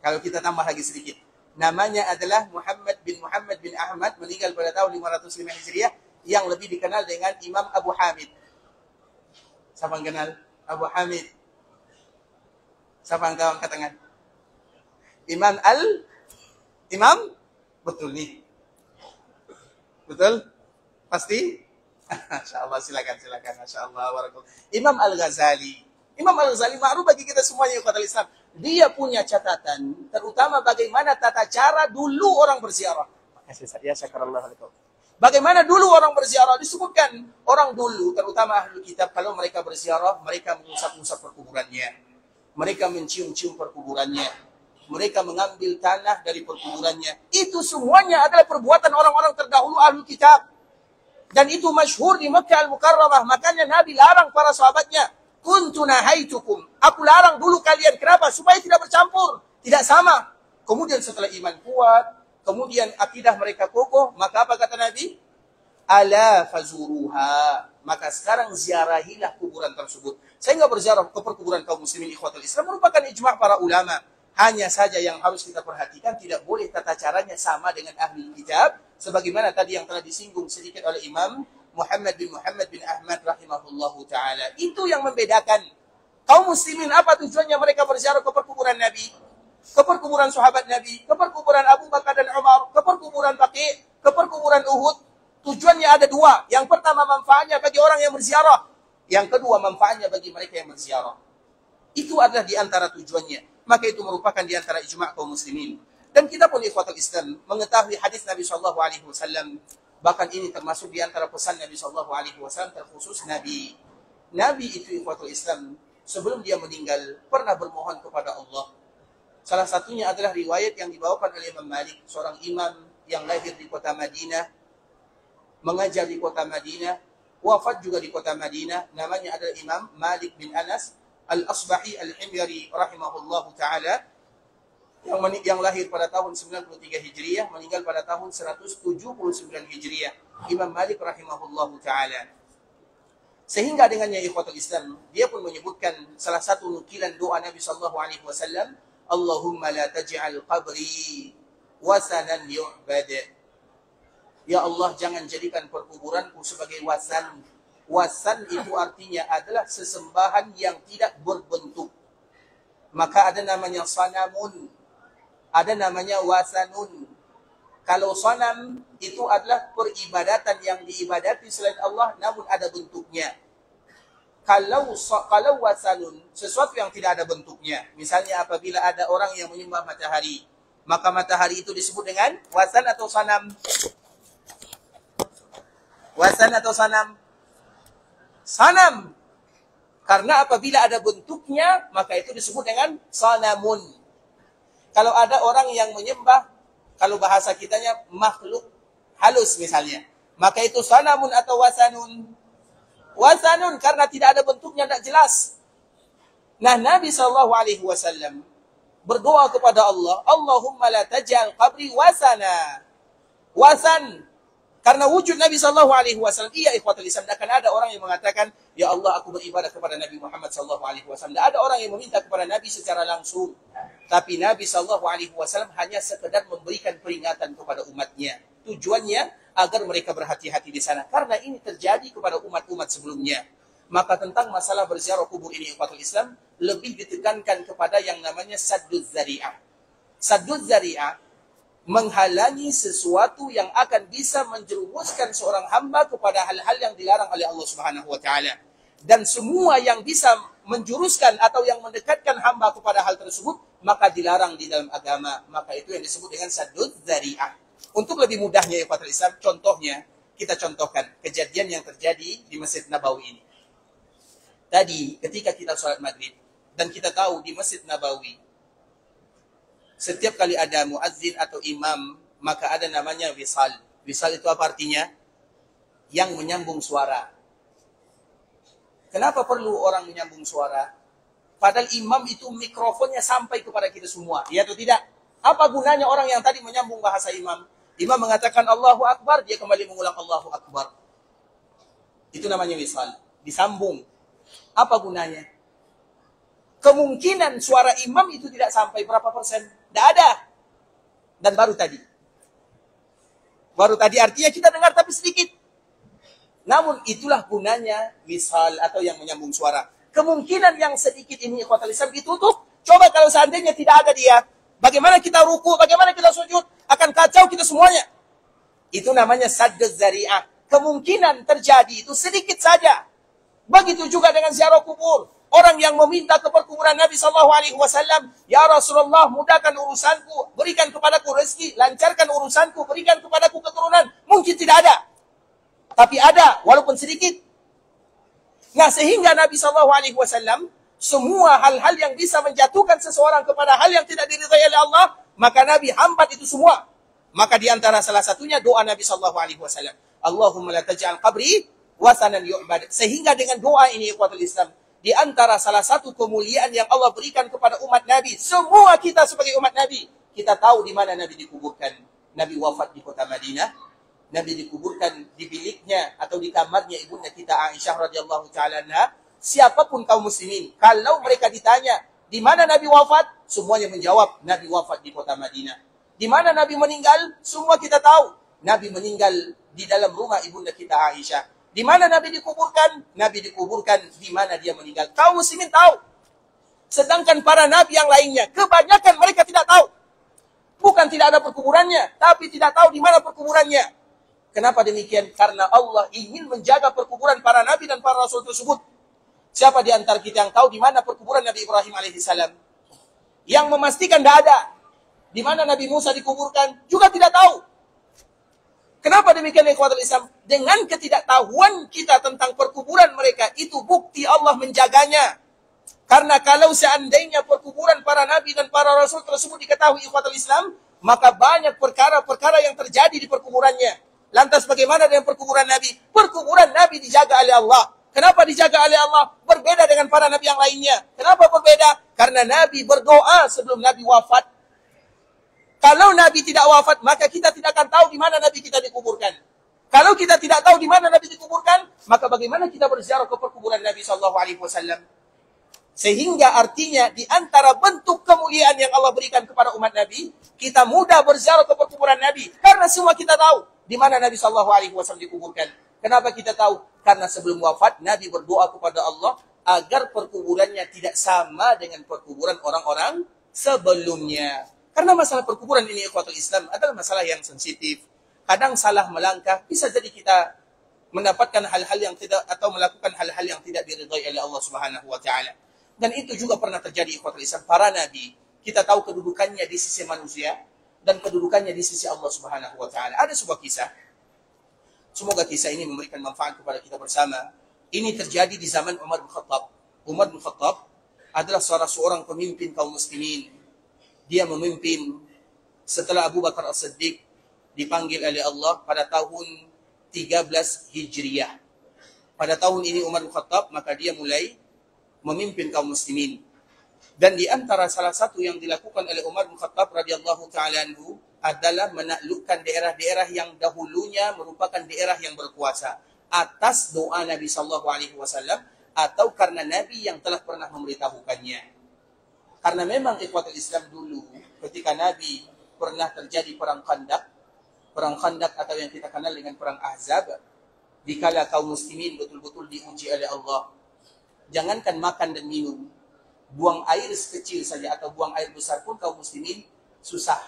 Kalau kita tambah lagi sedikit. Namanya adalah Muhammad bin Ahmad. Meninggal pada tahun 505 Hijriah. Yang lebih dikenal dengan Imam Abu Hamid. Siapa yang kenal? Abu Hamid. Siapa yang angkat tangan? Imam? Betul nih. Betul? Pasti? Masya Allah, silakan. Masya Allah, warakallahu. Imam Al-Ghazali ma'ruf bagi kita semuanya ikhwatul Islam. Dia punya catatan, terutama bagaimana tata cara dulu orang berziarah. Makasih saya, syakarallah alaikum. Bagaimana dulu orang berziarah, disebutkan orang dulu, terutama ahli kitab, kalau mereka berziarah, mereka mengusap-usap perkuburannya. Mereka mencium-cium perkuburannya. Mereka mengambil tanah dari perkuburannya. Itu semuanya adalah perbuatan orang-orang terdahulu ahli kitab. Dan itu masyhur di Makkah Al-Mukarramah. Makanya Nabi larang para sahabatnya. Kuntu nahaitukum. Aku larang dulu kalian. Kenapa? Supaya tidak bercampur. Tidak sama. Kemudian setelah iman kuat. Kemudian akidah mereka kokoh. Maka apa kata Nabi? Ala fazuruha. Maka sekarang ziarahilah kuburan tersebut. Saya nggak berziarah ke perkuburan kaum muslimin ikhwatul Islam. Merupakan ijma' para ulama. Hanya saja yang harus kita perhatikan. Tidak boleh tata caranya sama dengan ahli kitab. Sebagaimana tadi yang telah disinggung sedikit oleh Imam Muhammad bin Ahmad rahimahullahu ta'ala. Itu yang membedakan. Kaum muslimin apa tujuannya mereka berziarah ke perkuburan Nabi? Ke perkuburan sahabat Nabi? Ke perkuburan Abu Bakar dan Umar? Ke perkuburan Baqi'? Ke perkuburan Uhud? Tujuannya ada dua. Yang pertama manfaatnya bagi orang yang berziarah. Yang kedua manfaatnya bagi mereka yang berziarah. Itu adalah di antara tujuannya. Maka itu merupakan di antara ijma' kaum muslimin. Dan kita pun ikhwatul Islam mengetahui hadis Nabi SAW. Bahkan ini termasuk di antara pesan Nabi SAW terkhusus Nabi. Nabi itu ikhwatul Islam sebelum dia meninggal pernah bermohon kepada Allah. Salah satunya adalah riwayat yang dibawakan oleh Imam Malik, seorang imam yang lahir di kota Madinah, mengajar di kota Madinah, wafat juga di kota Madinah. Namanya adalah Imam Malik bin Anas Al-Asbahi Al-Himyari rahimahullahu ta'ala. Yang lahir pada tahun 93 Hijriah, meninggal pada tahun 179 Hijriah. Imam Malik rahimahullahu ta'ala. Sehingga dengannya ikhwatul Islam, dia pun menyebutkan salah satu nukilan doa Nabi SAW, Allahumma la taj'al qabri wasanan yu'bad. Ya Allah, jangan jadikan perkuburanku sebagai wasan. Wasan itu artinya adalah sesembahan yang tidak berbentuk. Maka ada namanya sanamun, ada namanya wasanun. Kalau sanam itu adalah peribadatan yang diibadati selain Allah namun ada bentuknya. Kalau wasanun, sesuatu yang tidak ada bentuknya. Misalnya apabila ada orang yang menyembah matahari, maka matahari itu disebut dengan wasan atau sanam. Wasan atau sanam? Sanam. Karena apabila ada bentuknya, maka itu disebut dengan sanamun. Kalau ada orang yang menyembah, kalau bahasa kitanya makhluk halus misalnya, maka itu sanamun atau wasanun. Wasanun karena tidak ada bentuknya, tidak jelas. Nah, Nabi SAW berdoa kepada Allah, Allahumma la taj'al qabri wasana. Wasan. Karena wujud Nabi SAW, iya ikhwatul Islam, tidak akan ada orang yang mengatakan, ya Allah aku beribadah kepada Nabi Muhammad SAW. Tidak ada orang yang meminta kepada Nabi secara langsung. Tapi Nabi SAW hanya sekedar memberikan peringatan kepada umatnya. Tujuannya agar mereka berhati-hati di sana. Karena ini terjadi kepada umat-umat sebelumnya. Maka tentang masalah berziarah kubur ini, ikhwatul Islam, lebih ditekankan kepada yang namanya sadduz zari'ah. Sadduz zari'ah menghalangi sesuatu yang akan bisa menjerumuskan seorang hamba kepada hal-hal yang dilarang oleh Allah Subhanahu wa taala. Dan semua yang bisa menjuruskan atau yang mendekatkan hamba kepada hal tersebut, maka dilarang di dalam agama. Maka itu yang disebut dengan sadduz zari'ah. Untuk lebih mudahnya ya Fathul Islam, contohnya kita contohkan kejadian yang terjadi di Masjid Nabawi ini. Tadi ketika kita sholat maghrib, dan kita tahu di Masjid Nabawi setiap kali ada muazzin atau imam, maka ada namanya wisal. Wisal itu apa artinya? Yang menyambung suara. Kenapa perlu orang menyambung suara? Padahal imam itu mikrofonnya sampai kepada kita semua. Ya atau tidak? Apa gunanya orang yang tadi menyambung bahasa imam? Imam mengatakan Allahu Akbar, dia kembali mengulang Allahu Akbar. Itu namanya wisal. Disambung. Apa gunanya? Kemungkinan suara imam itu tidak sampai berapa persen? Tidak ada. Dan baru tadi. Baru tadi artinya kita dengar tapi sedikit. Namun itulah gunanya wisal atau yang menyambung suara. Kemungkinan yang sedikit ini ikhwatul Islam ditutup. Coba kalau seandainya tidak ada dia. Bagaimana kita ruku, bagaimana kita sujud. Akan kacau kita semuanya. Itu namanya sadduz zari'ah. Kemungkinan terjadi itu sedikit saja. Begitu juga dengan ziarah kubur. Orang yang meminta ke perkuburan Nabi SAW, ya Rasulullah, mudahkan urusanku, berikan kepadaku rezeki, lancarkan urusanku, berikan kepadaku keturunan. Mungkin tidak ada. Tapi ada, walaupun sedikit. Nah, sehingga Nabi SAW, semua hal-hal yang bisa menjatuhkan seseorang kepada hal yang tidak diridhai oleh Allah, maka Nabi hambat itu semua. Maka di antara salah satunya doa Nabi SAW. Allahumma la taj'al qabri wasanan yu'bad. Sehingga dengan doa ini, ikhwatul Islam, di antara salah satu kemuliaan yang Allah berikan kepada umat Nabi, semua kita sebagai umat Nabi, kita tahu di mana Nabi dikuburkan. Nabi wafat di kota Madinah. Nabi dikuburkan di biliknya atau di kamarnya ibunda kita Aisyah radhiyallahu taala anha. Siapapun kaum muslimin, kalau mereka ditanya di mana Nabi wafat, semuanya menjawab Nabi wafat di kota Madinah. Di mana Nabi meninggal, semua kita tahu. Nabi meninggal di dalam rumah ibunda kita Aisyah. Di mana Nabi dikuburkan? Nabi dikuburkan di mana dia meninggal. Kaum muslimin tahu. Sedangkan para nabi yang lainnya, kebanyakan mereka tidak tahu. Bukan tidak ada perkuburannya, tapi tidak tahu di mana perkuburannya. Kenapa demikian? Karena Allah ingin menjaga perkuburan para nabi dan para rasul tersebut. Siapa di antara kita yang tahu di mana perkuburan Nabi Ibrahim alaihissalam? Yang memastikan tidak ada. Di mana Nabi Musa dikuburkan? Juga tidak tahu. Kenapa demikian ikhwatul Islam? Dengan ketidaktahuan kita tentang perkuburan mereka, itu bukti Allah menjaganya. Karena kalau seandainya perkuburan para nabi dan para rasul tersebut diketahui ikhwatul Islam, maka banyak perkara-perkara yang terjadi di perkuburannya. Lantas bagaimana dengan perkuburan Nabi? Perkuburan Nabi dijaga oleh Allah. Kenapa dijaga oleh Allah? Berbeda dengan para nabi yang lainnya. Kenapa berbeda? Karena Nabi berdoa sebelum Nabi wafat. Kalau Nabi tidak wafat, maka kita tidak akan tahu di mana Nabi kita dikuburkan. Kalau kita tidak tahu di mana Nabi dikuburkan, maka bagaimana kita berziarah ke perkuburan Nabi SAW? Sehingga artinya di antara bentuk kemuliaan yang Allah berikan kepada umat Nabi, kita mudah berziarah ke perkuburan Nabi. Karena semua kita tahu di mana Nabi SAW dikuburkan. Kenapa kita tahu? Karena sebelum wafat, Nabi berdoa kepada Allah agar perkuburannya tidak sama dengan perkuburan orang-orang sebelumnya. Karena masalah perkuburan ini ikhwatul Islam adalah masalah yang sensitif. Kadang salah melangkah, bisa jadi kita mendapatkan hal-hal yang tidak atau melakukan hal-hal yang tidak diridhai oleh Allah Subhanahu wa taala. Dan itu juga pernah terjadi ikhwatul Islam. Para nabi, kita tahu kedudukannya di sisi manusia dan kedudukannya di sisi Allah Subhanahu wa taala. Ada sebuah kisah. Semoga kisah ini memberikan manfaat kepada kita bersama. Ini terjadi di zaman Umar bin Khattab. Umar bin Khattab adalah seorang pemimpin kaum muslimin. Dia memimpin setelah Abu Bakar As-Siddiq dipanggil oleh Allah pada tahun 13 Hijriah. Pada tahun ini Umar bin Khattab, maka dia mulai memimpin kaum muslimin. Dan di antara salah satu yang dilakukan oleh Umar bin Khattab radhiyallahu ta'ala anhu adalah menaklukkan daerah-daerah yang dahulunya merupakan daerah yang berkuasa atas doa Nabi SAW atau karena Nabi yang telah pernah memberitahukannya. Karena memang ikhwatul Islam dulu, ketika Nabi pernah terjadi perang Khandaq atau yang kita kenal dengan perang Ahzab, dikala kaum muslimin betul-betul diuji oleh Allah. Jangankan makan dan minum, buang air sekecil saja atau buang air besar pun kaum muslimin susah,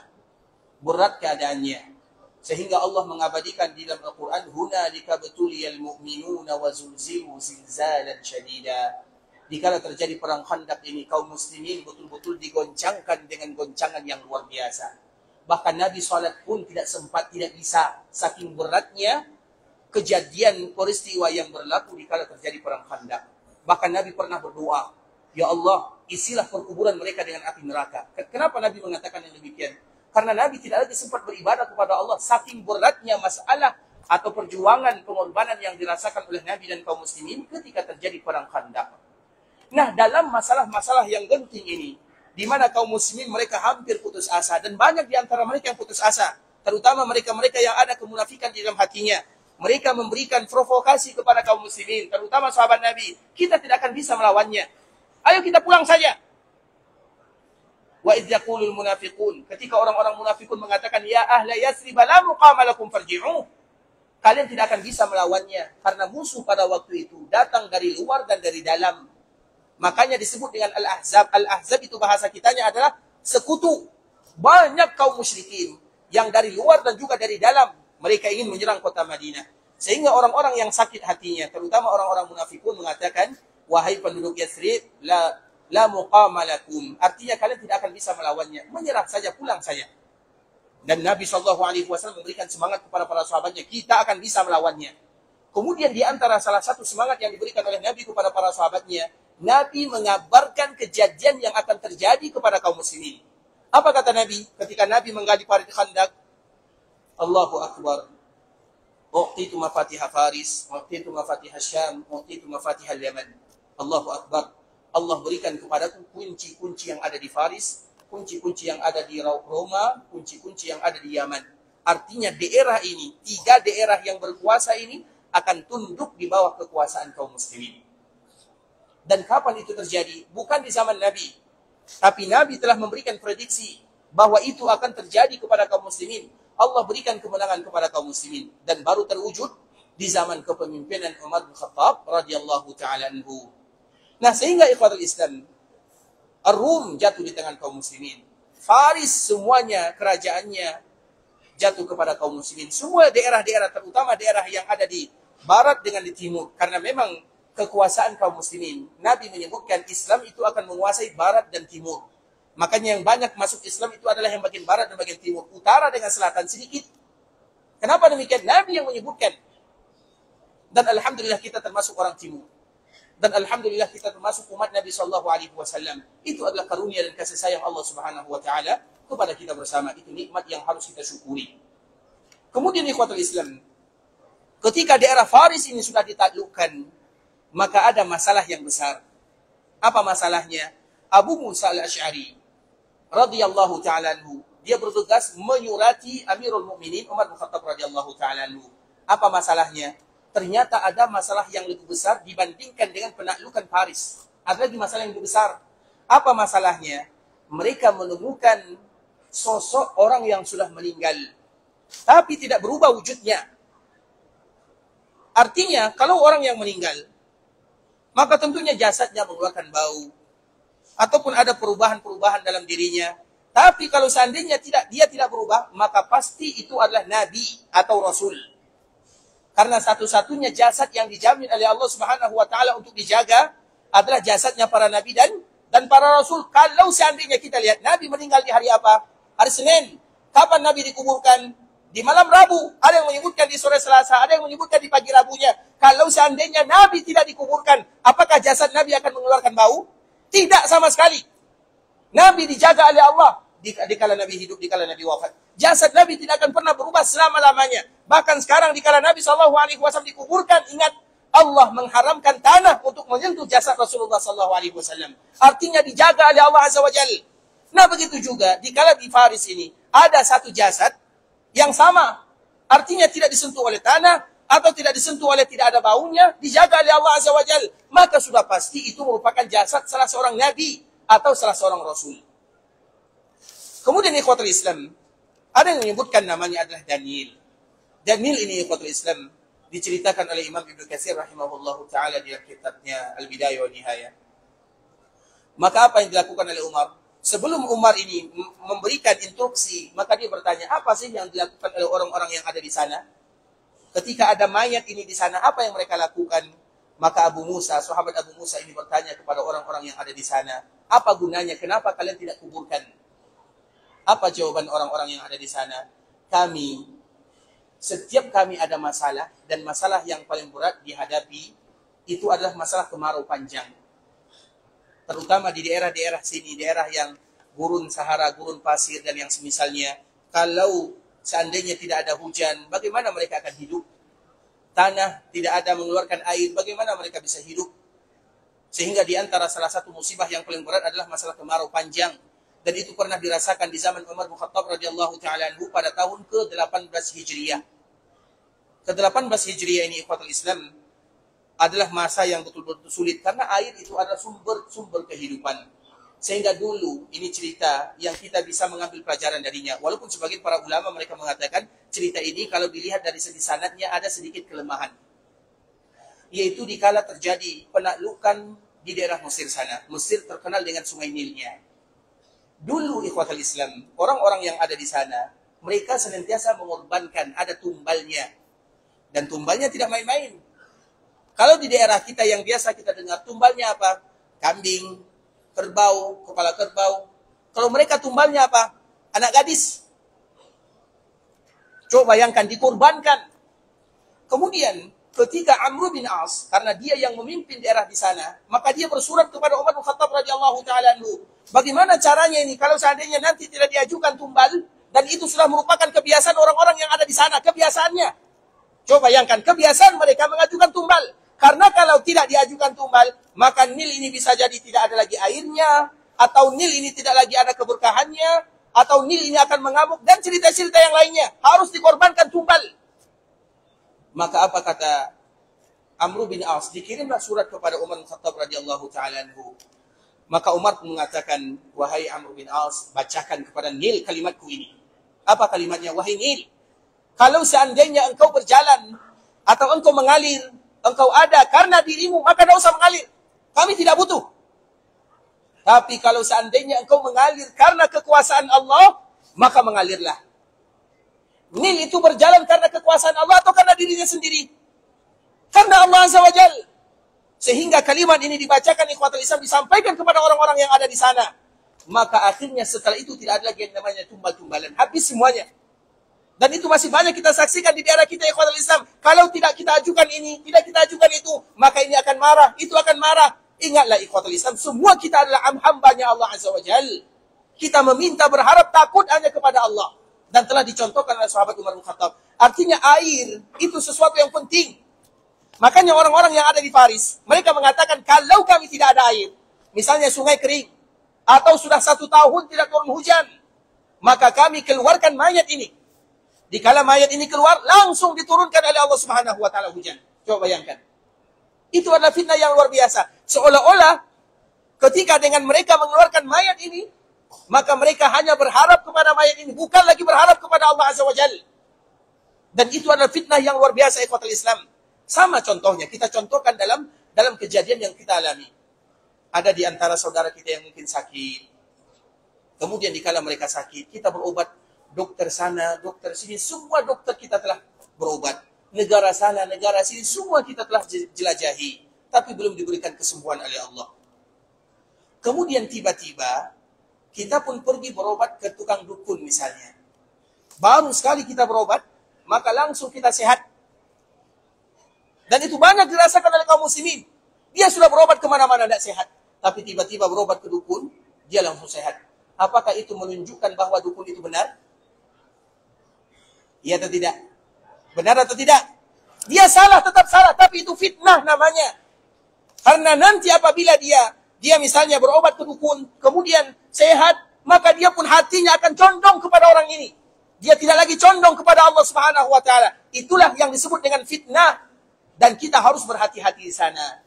berat keadaannya. Sehingga Allah mengabadikan di dalam Al-Quran, hunalika betuliyal mu'minuna wa zulzilu zilzalan syadida. Dikala terjadi perang Khandaq ini, kaum muslimin betul-betul digoncangkan dengan goncangan yang luar biasa. Bahkan Nabi salat pun tidak sempat, tidak bisa, saking beratnya kejadian peristiwa yang berlaku dikala terjadi perang Khandaq. Bahkan Nabi pernah berdoa, ya Allah, isilah perkuburan mereka dengan api neraka. Kenapa Nabi mengatakan yang demikian? Karena Nabi tidak lagi sempat beribadah kepada Allah, saking beratnya masalah atau perjuangan pengorbanan yang dirasakan oleh Nabi dan kaum muslimin ketika terjadi perang Khandaq. Nah, dalam masalah-masalah yang genting ini, di mana kaum muslimin mereka hampir putus asa, dan banyak di antara mereka yang putus asa, terutama mereka-mereka yang ada kemunafikan di dalam hatinya. Mereka memberikan provokasi kepada kaum muslimin, terutama sahabat Nabi. Kita tidak akan bisa melawannya. Ayo kita pulang saja. Wa idz yaqulul munafiqun, ketika orang-orang munafikun mengatakan, ya ahla Yasrib la muqama lakum farji'u. Kalian tidak akan bisa melawannya, karena musuh pada waktu itu datang dari luar dan dari dalam. Makanya disebut dengan Al-Ahzab. Al-Ahzab itu bahasa kitanya adalah sekutu. Banyak kaum musyrikin yang dari luar dan juga dari dalam. Mereka ingin menyerang kota Madinah. Sehingga orang-orang yang sakit hatinya, terutama orang-orang munafikun, mengatakan, wahai penduduk Yathrib, la muqama lakum. Artinya kalian tidak akan bisa melawannya. Menyerah saja, pulang saja. Dan Nabi SAW memberikan semangat kepada para sahabatnya. Kita akan bisa melawannya. Kemudian di antara salah satu semangat yang diberikan oleh Nabi kepada para sahabatnya, Nabi mengabarkan kejadian yang akan terjadi kepada kaum muslimin. Apa kata Nabi ketika Nabi menggali parit Khandaq? Allahu Akbar. U'titu mafatihah Faris, u'titu mafatihah Syam, u'titu mafatihah Yaman. Allahu Akbar. Allah berikan kepadaku kunci-kunci yang ada di Faris, kunci-kunci yang ada di Roma, kunci-kunci yang ada di Yaman. Artinya daerah ini, 3 daerah yang berkuasa ini akan tunduk di bawah kekuasaan kaum muslimin. Dan kapan itu terjadi? Bukan di zaman Nabi. Tapi Nabi telah memberikan prediksi bahwa itu akan terjadi kepada kaum muslimin. Allah berikan kemenangan kepada kaum muslimin. Dan baru terwujud di zaman kepemimpinan Umar bin Khattab radhiyallahu ta'ala anhu. Nah, sehingga ikhwatul Islam, Ar-Rum jatuh di tangan kaum muslimin. Faris semuanya, kerajaannya jatuh kepada kaum muslimin. Semua daerah-daerah, terutama daerah yang ada di barat dengan di timur. Karena memang kekuasaan kaum muslimin, Nabi menyebutkan Islam itu akan menguasai barat dan timur. Makanya yang banyak masuk Islam itu adalah yang bagian barat dan bagian timur. Utara dengan selatan sedikit. Kenapa demikian? Nabi yang menyebutkan. Dan alhamdulillah kita termasuk orang timur. Dan alhamdulillah kita termasuk umat Nabi SAW. Itu adalah karunia dan kasih sayang Allah Subhanahu wa taala kepada kita bersama. Itu nikmat yang harus kita syukuri. Kemudian ikhwatul Islam, ketika daerah Faris ini sudah ditaklukkan, maka ada masalah yang besar. Apa masalahnya? Abu Musa al-Asy'ari radhiyallahu ta'ala anhu, dia bertugas menyurati Amirul Mukminin Umar bin Khattab radhiyallahu ta'ala anhu. Apa masalahnya? Ternyata ada masalah yang lebih besar dibandingkan dengan penaklukan Faris. Ada lagi masalah yang lebih besar. Apa masalahnya? Mereka menemukan sosok orang yang sudah meninggal, tapi tidak berubah wujudnya. Artinya, kalau orang yang meninggal, maka tentunya jasadnya mengeluarkan bau, ataupun ada perubahan-perubahan dalam dirinya. Tapi kalau seandainya dia tidak berubah, maka pasti itu adalah Nabi atau Rasul. Karena satu-satunya jasad yang dijamin oleh Allah Subhanahu wa taala untuk dijaga adalah jasadnya para Nabi dan para Rasul. Kalau seandainya kita lihat Nabi meninggal di hari apa? Hari Senin. Kapan Nabi dikuburkan? Di malam Rabu. Ada yang menyebutkan di sore Selasa, ada yang menyebutkan di pagi Rabunya. Kalau seandainya Nabi tidak dikuburkan, apakah jasad Nabi akan mengeluarkan bau? Tidak sama sekali. Nabi dijaga oleh Allah di kala Nabi hidup, di kala Nabi wafat. Jasad Nabi tidak akan pernah berubah selama-lamanya. Bahkan sekarang di kala Nabi SAW dikuburkan, ingat, Allah mengharamkan tanah untuk menyentuh jasad Rasulullah SAW. Artinya dijaga oleh Allah Azza wa Jalla. Nah, begitu juga di kala di Faris ini ada satu jasad yang sama. Artinya tidak disentuh oleh tanah atau tidak disentuh oleh tidak ada baunya, dijaga oleh Allah Azza wa Jalla. Maka sudah pasti itu merupakan jasad salah seorang nabi atau salah seorang rasul. Kemudian ikhwatul Islam, ada yang menyebutkan namanya adalah Daniel. Daniel ini ikhwatul Islam diceritakan oleh Imam Ibnu Katsir rahimahullahu taala di kitabnya Al-Bidayah wa Nihayah. Maka apa yang dilakukan oleh Umar? Sebelum Umar ini memberikan instruksi, maka dia bertanya, apa sih yang dilakukan oleh orang-orang yang ada di sana? Ketika ada mayat ini di sana, apa yang mereka lakukan? Maka Abu Musa, sahabat Abu Musa ini bertanya kepada orang-orang yang ada di sana, apa gunanya? Kenapa kalian tidak kuburkan? Apa jawaban orang-orang yang ada di sana? Setiap kami ada masalah, dan masalah yang paling berat dihadapi, itu adalah masalah kemarau panjang. Terutama di daerah-daerah sini, daerah yang gurun Sahara, gurun pasir, dan yang semisalnya. Kalau seandainya tidak ada hujan, bagaimana mereka akan hidup? Tanah tidak ada mengeluarkan air, bagaimana mereka bisa hidup? Sehingga di antara salah satu musibah yang paling berat adalah masalah kemarau panjang. Dan itu pernah dirasakan di zaman Umar bin Khattab radhiyallahu ta'ala anhu pada tahun ke-18 Hijriah. Ke-18 Hijriah ini ikhwatul Islam adalah masa yang betul-betul sulit karena air itu adalah sumber kehidupan. Sehingga dulu ini cerita yang kita bisa mengambil pelajaran darinya. Walaupun sebagian para ulama mereka mengatakan cerita ini kalau dilihat dari segi sanadnya ada sedikit kelemahan. Yaitu dikala terjadi penaklukan di daerah Mesir sana. Mesir terkenal dengan sungai Nilnya. Dulu ikhwatul Islam, orang-orang yang ada di sana, mereka senantiasa mengorbankan, ada tumbalnya. Dan tumbalnya tidak main-main. Kalau di daerah kita yang biasa kita dengar tumbalnya apa? Kambing, kerbau, kepala kerbau. Kalau mereka tumbalnya apa? Anak gadis. Coba bayangkan, dikorbankan. Kemudian ketika Amr bin As, karena dia yang memimpin daerah di sana, maka dia bersurat kepada Umar bin Khattab radhiyallahu ta'ala anhu. Bagaimana caranya ini kalau seandainya nanti tidak diajukan tumbal, dan itu sudah merupakan kebiasaan orang-orang yang ada di sana, kebiasaannya. Coba bayangkan, kebiasaan mereka mengajukan tumbal. Karena kalau tidak diajukan tumbal, maka Nil ini bisa jadi tidak ada lagi airnya, atau Nil ini tidak lagi ada keberkahannya, atau Nil ini akan mengamuk, dan cerita-cerita yang lainnya. Harus dikorbankan tumbal. Maka apa kata Amr bin As? Dikirimlah surat kepada Umar bin Khattab radhiyallahu ta'ala anhu. Maka Umar mengatakan, wahai Amr bin As, bacakan kepada Nil kalimatku ini. Apa kalimatnya? Wahai Nil, kalau seandainya engkau berjalan, atau engkau mengalir, engkau ada karena dirimu, maka tidak usah mengalir. Kami tidak butuh. Tapi kalau seandainya engkau mengalir karena kekuasaan Allah, maka mengalirlah. Nil itu berjalan karena kekuasaan Allah atau karena dirinya sendiri? Karena Allah Azza wa Jal. Sehingga kalimat ini dibacakan ikhwatul Islam, disampaikan kepada orang-orang yang ada di sana. Maka akhirnya setelah itu tidak ada lagi yang namanya tumbal-tumbalan. Habis semuanya. Dan itu masih banyak kita saksikan di daerah kita ikhwatul Islam. Kalau tidak kita ajukan ini, tidak kita ajukan itu, maka ini akan marah, itu akan marah. Ingatlah ikhwatul Islam, semua kita adalah hambanya Allah Azza wa Jal. Kita meminta berharap takut hanya kepada Allah. Dan telah dicontohkan oleh sahabat Umar bin Khattab. Artinya air itu sesuatu yang penting. Makanya orang-orang yang ada di Faris, mereka mengatakan kalau kami tidak ada air, misalnya sungai kering, atau sudah 1 tahun tidak turun hujan, maka kami keluarkan mayat ini. Dikala mayat ini keluar, langsung diturunkan oleh Allah Subhanahu wa ta'ala hujan. Coba bayangkan. Itu adalah fitnah yang luar biasa. Seolah-olah ketika dengan mereka mengeluarkan mayat ini, maka mereka hanya berharap kepada mayat ini, bukan lagi berharap kepada Allah Azza wa Jalla. Dan itu adalah fitnah yang luar biasa ikhwatul Islam. Sama contohnya, kita contohkan dalam kejadian yang kita alami. Ada di antara saudara kita yang mungkin sakit. Kemudian dikala mereka sakit, kita berobat. Dokter sana, dokter sini, semua dokter kita telah berobat. Negara sana, negara sini, semua kita telah jelajahi. Tapi belum diberikan kesembuhan oleh Allah. Kemudian tiba-tiba, kita pun pergi berobat ke tukang dukun misalnya. Baru sekali kita berobat, maka langsung kita sehat. Dan itu banyak dirasakan oleh kaum muslimin. Dia sudah berobat kemana-mana tidak sehat. Tapi tiba-tiba berobat ke dukun, dia langsung sehat. Apakah itu menunjukkan bahwa dukun itu benar? Iya atau tidak? Benar atau tidak? Dia salah, tetap salah. Tapi itu fitnah namanya. Karena nanti apabila dia misalnya berobat ke dukun, kemudian sehat, maka dia pun hatinya akan condong kepada orang ini. Dia tidak lagi condong kepada Allah Subhanahu wa ta'ala. Itulah yang disebut dengan fitnah. Dan kita harus berhati-hati di sana.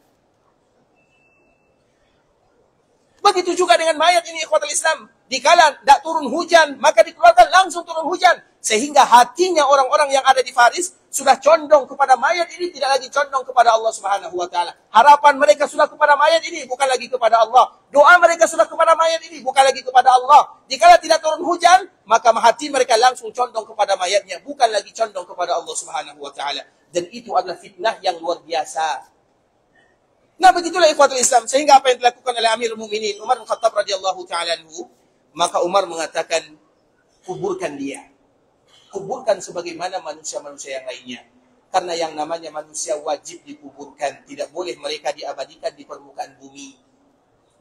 Begitu juga dengan mayat ini, ikhwatul Islam. Dikala tidak turun hujan, maka dikeluarkan langsung turun hujan. Sehingga hatinya orang-orang yang ada di Faris sudah condong kepada mayat ini, tidak lagi condong kepada Allah Subhanahu wa taala. Harapan mereka sudah kepada mayat ini, bukan lagi kepada Allah. Doa mereka sudah kepada mayat ini, bukan lagi kepada Allah. Dikala tidak turun hujan, maka hati mereka langsung condong kepada mayatnya, bukan lagi condong kepada Allah Subhanahu wa taala. Dan itu adalah fitnah yang luar biasa. Nah, begitulah ikhwatul Islam. Sehingga apa yang dilakukan oleh Amirul Mukminin Umar bin Khattab radhiyallahu taala anhu, maka Umar mengatakan, kuburkan dia. Kuburkan sebagaimana manusia-manusia yang lainnya. Karena yang namanya manusia wajib dikuburkan. Tidak boleh mereka diabadikan di permukaan bumi.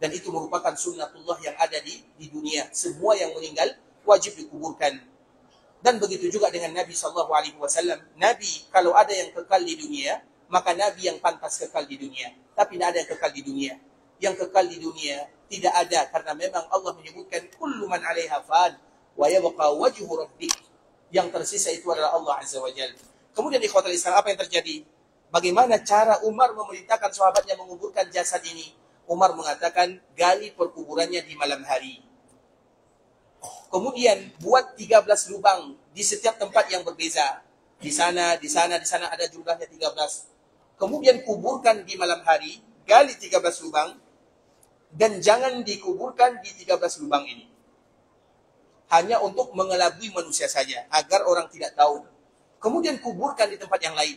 Dan itu merupakan sunnatullah yang ada di dunia. Semua yang meninggal wajib dikuburkan. Dan begitu juga dengan Nabi SAW. Nabi, kalau ada yang kekal di dunia, maka Nabi yang pantas kekal di dunia. Tapi tidak ada yang kekal di dunia. Yang kekal di dunia tidak ada. Karena memang Allah menyebutkan, kullu man 'alaiha fan wa yabqa wajhu rabbik. Yang tersisa itu adalah Allah Azza wa Jalla. Kemudian di ikhwatul Islam, apa yang terjadi? Bagaimana cara Umar memerintahkan sahabatnya menguburkan jasad ini? Umar mengatakan, gali perkuburannya di malam hari. Kemudian buat 13 lubang di setiap tempat yang berbeza. Di sana ada jumlahnya 13. Kemudian kuburkan di malam hari, gali 13 lubang, dan jangan dikuburkan di 13 lubang ini. Hanya untuk mengelabui manusia saja, agar orang tidak tahu. Kemudian kuburkan di tempat yang lain.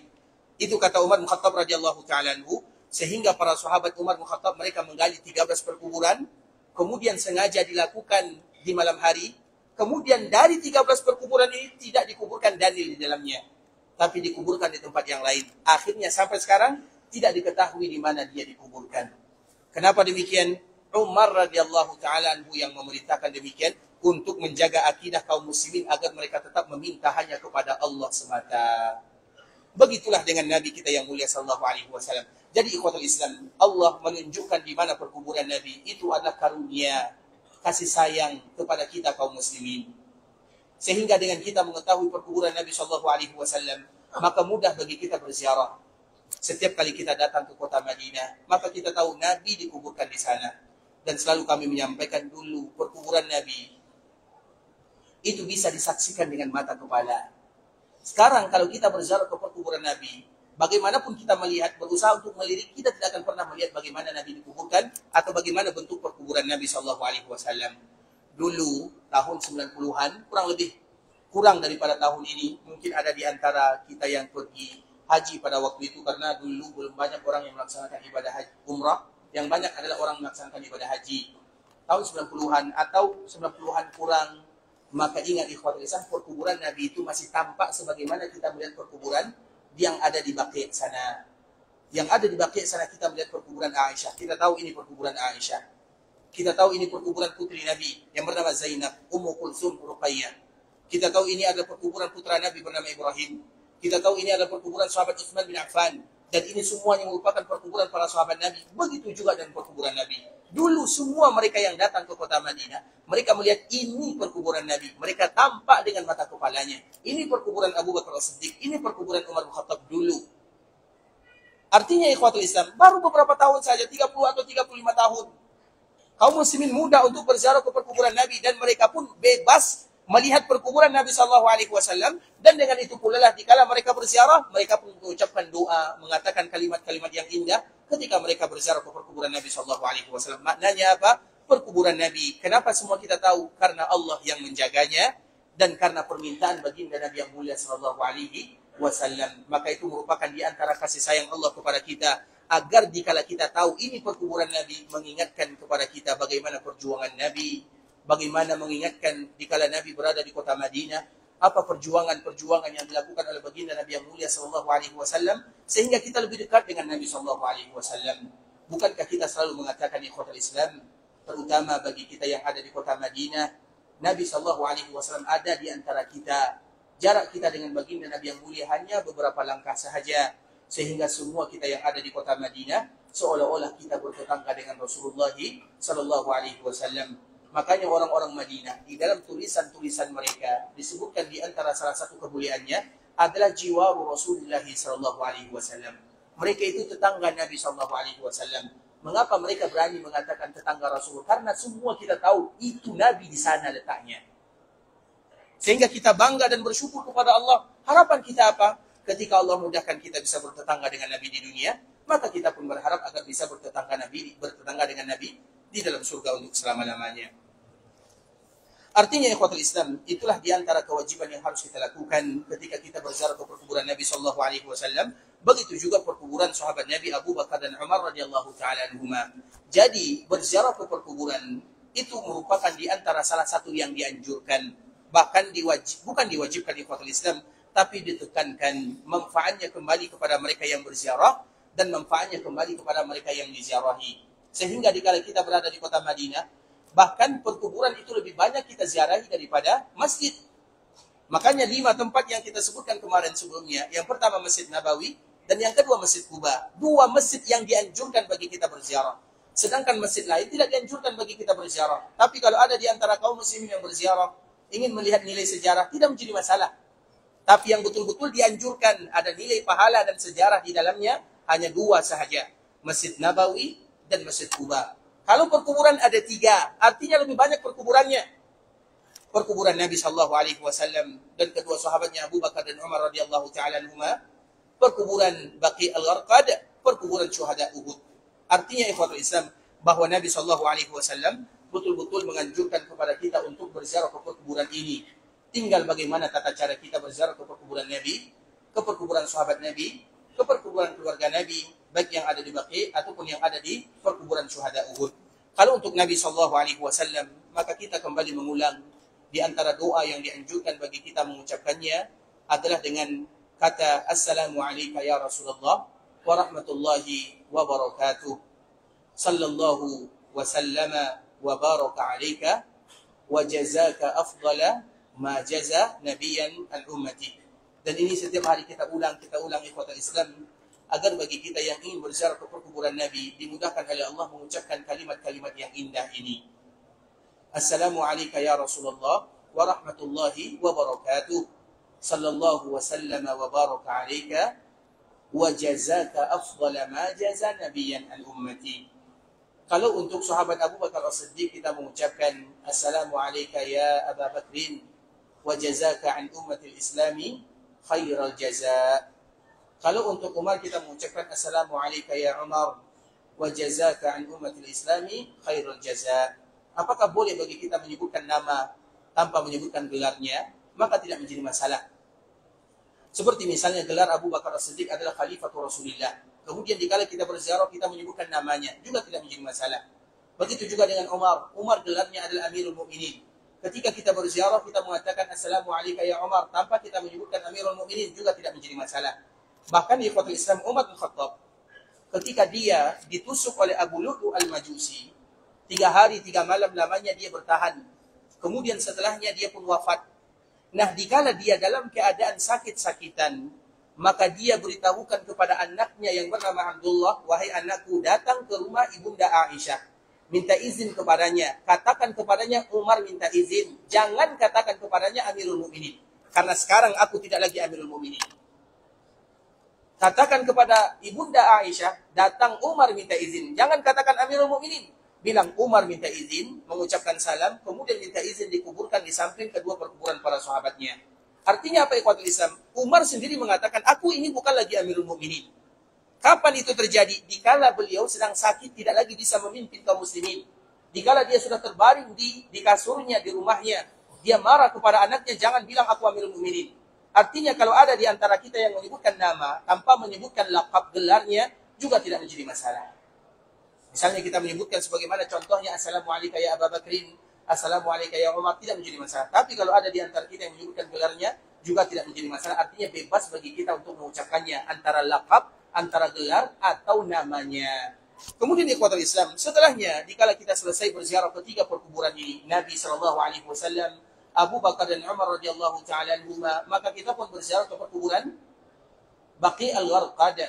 Itu kata Umar bin Khattab radhiyallahu ta'ala anhu, sehingga para sahabat Umar bin Khattab mereka menggali 13 perkuburan, kemudian sengaja dilakukan di malam hari, kemudian dari 13 perkuburan ini tidak dikuburkan Daniel di dalamnya, tapi dikuburkan di tempat yang lain. Akhirnya sampai sekarang tidak diketahui di mana dia dikuburkan. Kenapa demikian? Umar radhiyallahu ta'ala anhu yang memerintahkan demikian untuk menjaga akidah kaum muslimin agar mereka tetap meminta hanya kepada Allah semata. Begitulah dengan Nabi kita yang mulia sallallahu alaihi wasallam. Jadi ikhwatul Islam, Allah menunjukkan di mana perkuburan Nabi. Itu adalah karunia, kasih sayang kepada kita kaum muslimin. Sehingga dengan kita mengetahui perkuburan Nabi sallallahu alaihi wasallam, maka mudah bagi kita berziarah. Setiap kali kita datang ke kota Madinah, maka kita tahu Nabi dikuburkan di sana. Dan selalu kami menyampaikan dulu, perkuburan Nabi itu bisa disaksikan dengan mata kepala. Sekarang kalau kita berziarah ke perkuburan Nabi, bagaimanapun kita melihat, berusaha untuk melirik, kita tidak akan pernah melihat bagaimana Nabi dikuburkan atau bagaimana bentuk perkuburan Nabi SAW. Dulu, tahun 90-an, kurang daripada tahun ini, mungkin ada di antara kita yang pergi haji pada waktu itu, karena dulu belum banyak orang yang melaksanakan ibadah haji, umrah, yang banyak adalah orang melaksanakan ibadah haji. Tahun 90-an atau 90-an kurang, maka ingat ikhwatul Islam, perkuburan Nabi itu masih tampak sebagaimana kita melihat perkuburan yang ada di Baqi' sana. Yang ada di Baqi' sana kita melihat perkuburan Aisyah. Kita tahu ini perkuburan Aisyah. Kita tahu ini perkuburan putri Nabi yang bernama Zainab, Ummu Kulsum, Ruqayyah. Kita tahu ini adalah perkuburan putra Nabi bernama Ibrahim. Kita tahu ini adalah perkuburan sahabat Utsman bin Affan. Dan ini semuanya merupakan perkuburan para sahabat Nabi. Begitu juga dengan perkuburan Nabi. Dulu semua mereka yang datang ke kota Madinah, mereka melihat ini perkuburan Nabi. Mereka tampak dengan mata kepalanya. Ini perkuburan Abu Bakar As-Siddiq. Ini perkuburan Umar bin Khattab dulu. Artinya ikhwatul Islam, baru beberapa tahun saja, 30 atau 35 tahun. Kaum muslimin muda untuk berziarah ke perkuburan Nabi. Dan mereka pun bebas melihat perkuburan Nabi SAW. Dan dengan itu pula lah, dikala mereka berziarah, mereka pun mengucapkan doa, mengatakan kalimat-kalimat yang indah ketika mereka berziarah ke perkuburan Nabi SAW. Maknanya apa? Perkuburan Nabi. Kenapa semua kita tahu? Karena Allah yang menjaganya dan karena permintaan baginda Nabi yang mulia SAW. Maka itu merupakan di antara kasih sayang Allah kepada kita, agar dikala kita tahu ini perkuburan Nabi, mengingatkan kepada kita bagaimana perjuangan Nabi, bagaimana mengingatkan dikala Nabi berada di kota Madinah, apa perjuangan-perjuangan yang dilakukan oleh baginda Nabi yang mulia SAW, sehingga kita lebih dekat dengan Nabi SAW. Bukankah kita selalu mengatakan ikhwatul Islam, terutama bagi kita yang ada di kota Madinah, Nabi SAW ada di antara kita. Jarak kita dengan baginda Nabi yang mulia hanya beberapa langkah sahaja, sehingga semua kita yang ada di kota Madinah seolah-olah kita bertetangga dengan Rasulullah SAW. Makanya orang-orang Madinah di dalam tulisan-tulisan mereka disebutkan di antara salah satu kemuliaannya adalah jiwaru Rasulullah SAW. Mereka itu tetangga Nabi SAW. Mengapa mereka berani mengatakan tetangga Rasul? Karena semua kita tahu itu Nabi di sana letaknya. Sehingga kita bangga dan bersyukur kepada Allah. Harapan kita apa? Ketika Allah mudahkan kita bisa bertetangga dengan Nabi di dunia, maka kita pun berharap agar bisa bertetangga dengan Nabi di dalam surga untuk selama-lamanya. Artinya ikhwatul Islam, itulah diantara kewajiban yang harus kita lakukan ketika kita berziarah ke perkuburan Nabi SAW. Begitu juga perkuburan sahabat Nabi Abu Bakar dan Umar radhiyallahu taala anhuma. Jadi berziarah ke perkuburan itu merupakan diantara salah satu yang dianjurkan, bahkan bukan diwajibkan ikhwatul Islam, tapi ditekankan manfaatnya kembali kepada mereka yang berziarah dan manfaatnya kembali kepada mereka yang diziarahi. Sehingga dikala kita berada di kota Madinah, bahkan perkuburan itu lebih banyak kita ziarahi daripada masjid. Makanya 5 tempat yang kita sebutkan kemarin sebelumnya. Yang pertama Masjid Nabawi dan yang kedua Masjid Quba. 2 masjid yang dianjurkan bagi kita berziarah. Sedangkan masjid lain tidak dianjurkan bagi kita berziarah. Tapi kalau ada di antara kaum muslimin yang berziarah, ingin melihat nilai sejarah, tidak menjadi masalah. Tapi yang betul-betul dianjurkan ada nilai pahala dan sejarah di dalamnya, hanya 2 sahaja. Masjid Nabawi dan Masjid Quba. Kalau perkuburan ada 3, artinya lebih banyak perkuburannya. Perkuburan Nabi SAW dan kedua sahabatnya Abu Bakar dan Umar radhiyallahu taala anhuma, perkuburan Baqi al-Gharqad, perkuburan syuhada Uhud. Artinya ikhwatul Islam bahwa Nabi SAW betul-betul menganjurkan kepada kita untuk berziarah ke perkuburan ini. Tinggal bagaimana tata cara kita berziarah ke perkuburan Nabi, ke perkuburan sahabat Nabi, ke perkuburan keluarga Nabi, baik yang ada di Baqi ataupun yang ada di perkuburan syuhada Uhud. Kalau untuk Nabi SAW, maka kita kembali mengulang di antara doa yang dianjurkan bagi kita mengucapkannya adalah dengan kata Assalamualaikum ya Rasulullah wa rahmatullahi wa barakatuh. Sallallahu wa sallama wa baraka alaika wa jazaka afdala ma jaza nabiyan al-ummati. Dan ini setiap hari kita ulang ikhwatul Islam, agar bagi kita yang ingin berziarah ke perkuburan Nabi dimudahkan oleh Allah mengucapkan kalimat-kalimat yang indah ini. Assalamualaikum ya Rasulullah wa rahmatullahi wa barakatuh. Sallallahu wa sallama wa baraka alaika wa jazaka afdala ma jaza nabiyan al-ummati. Kalau untuk sahabat Abu Bakar As-Siddiq kita mengucapkan Assalamualaikum ya Aba Bakrin wa jazaka an ummatil islami khairal jaza. Kalau untuk Umar kita mengucapkan Assalamualaikum ya Umar wa jazaka an ummatil islami khairul jaza. Apakah boleh bagi kita menyebutkan nama tanpa menyebutkan gelarnya? Maka tidak menjadi masalah. Seperti misalnya gelar Abu Bakar As-Siddiq adalah Khalifatul Rasulillah. Kemudian dikala kita berziarah kita menyebutkan namanya, juga tidak menjadi masalah. Begitu juga dengan Umar. Umar gelarnya adalah Amirul Mukminin. Ketika kita berziarah kita mengatakan Assalamualaikum ya Umar tanpa kita menyebutkan Amirul Mukminin, juga tidak menjadi masalah. Bahkan di ikhwatul Islam Umar bin Khattab, ketika dia ditusuk oleh Abu Lu'lu al-Majusi, 3 hari 3 malam lamanya dia bertahan. Kemudian setelahnya dia pun wafat. Nah, dikala dia dalam keadaan sakit-sakitan, maka dia beritahukan kepada anaknya yang bernama Abdullah, wahai anakku, datang ke rumah ibunda Aisyah, minta izin kepadanya, katakan kepadanya Umar minta izin, jangan katakan kepadanya Amirul Mukminin, karena sekarang aku tidak lagi Amirul Mukminin. Katakan kepada ibunda Aisyah, datang Umar minta izin. Jangan katakan Amirul Mukminin. Bilang Umar minta izin, mengucapkan salam, kemudian minta izin dikuburkan di samping kedua perkuburan para sahabatnya. Artinya apa ikhwatul Islam? Umar sendiri mengatakan, aku ini bukan lagi Amirul Mukminin. Kapan itu terjadi? Dikala beliau sedang sakit, tidak lagi bisa memimpin kaum muslimin. Dikala dia sudah terbaring di kasurnya, di rumahnya. Dia marah kepada anaknya, jangan bilang aku Amirul Mukminin. Artinya kalau ada di antara kita yang menyebutkan nama tanpa menyebutkan laqab gelarnya juga tidak menjadi masalah. Misalnya kita menyebutkan sebagaimana contohnya Assalamualaikum ya Aba Bakrin, Assalamualaikum ya Umar, tidak menjadi masalah. Tapi kalau ada di antara kita yang menyebutkan gelarnya juga tidak menjadi masalah. Artinya bebas bagi kita untuk mengucapkannya antara laqab, antara gelar atau namanya. Kemudian ikhwatul Islam, setelahnya dikala kita selesai berziarah ke 3 perkuburan ini, Nabi SAW, Abu Bakar dan Umar radhiyallahu taala anhuma, maka kita pun berziarah ke perkuburan Baqi al-Gharqad.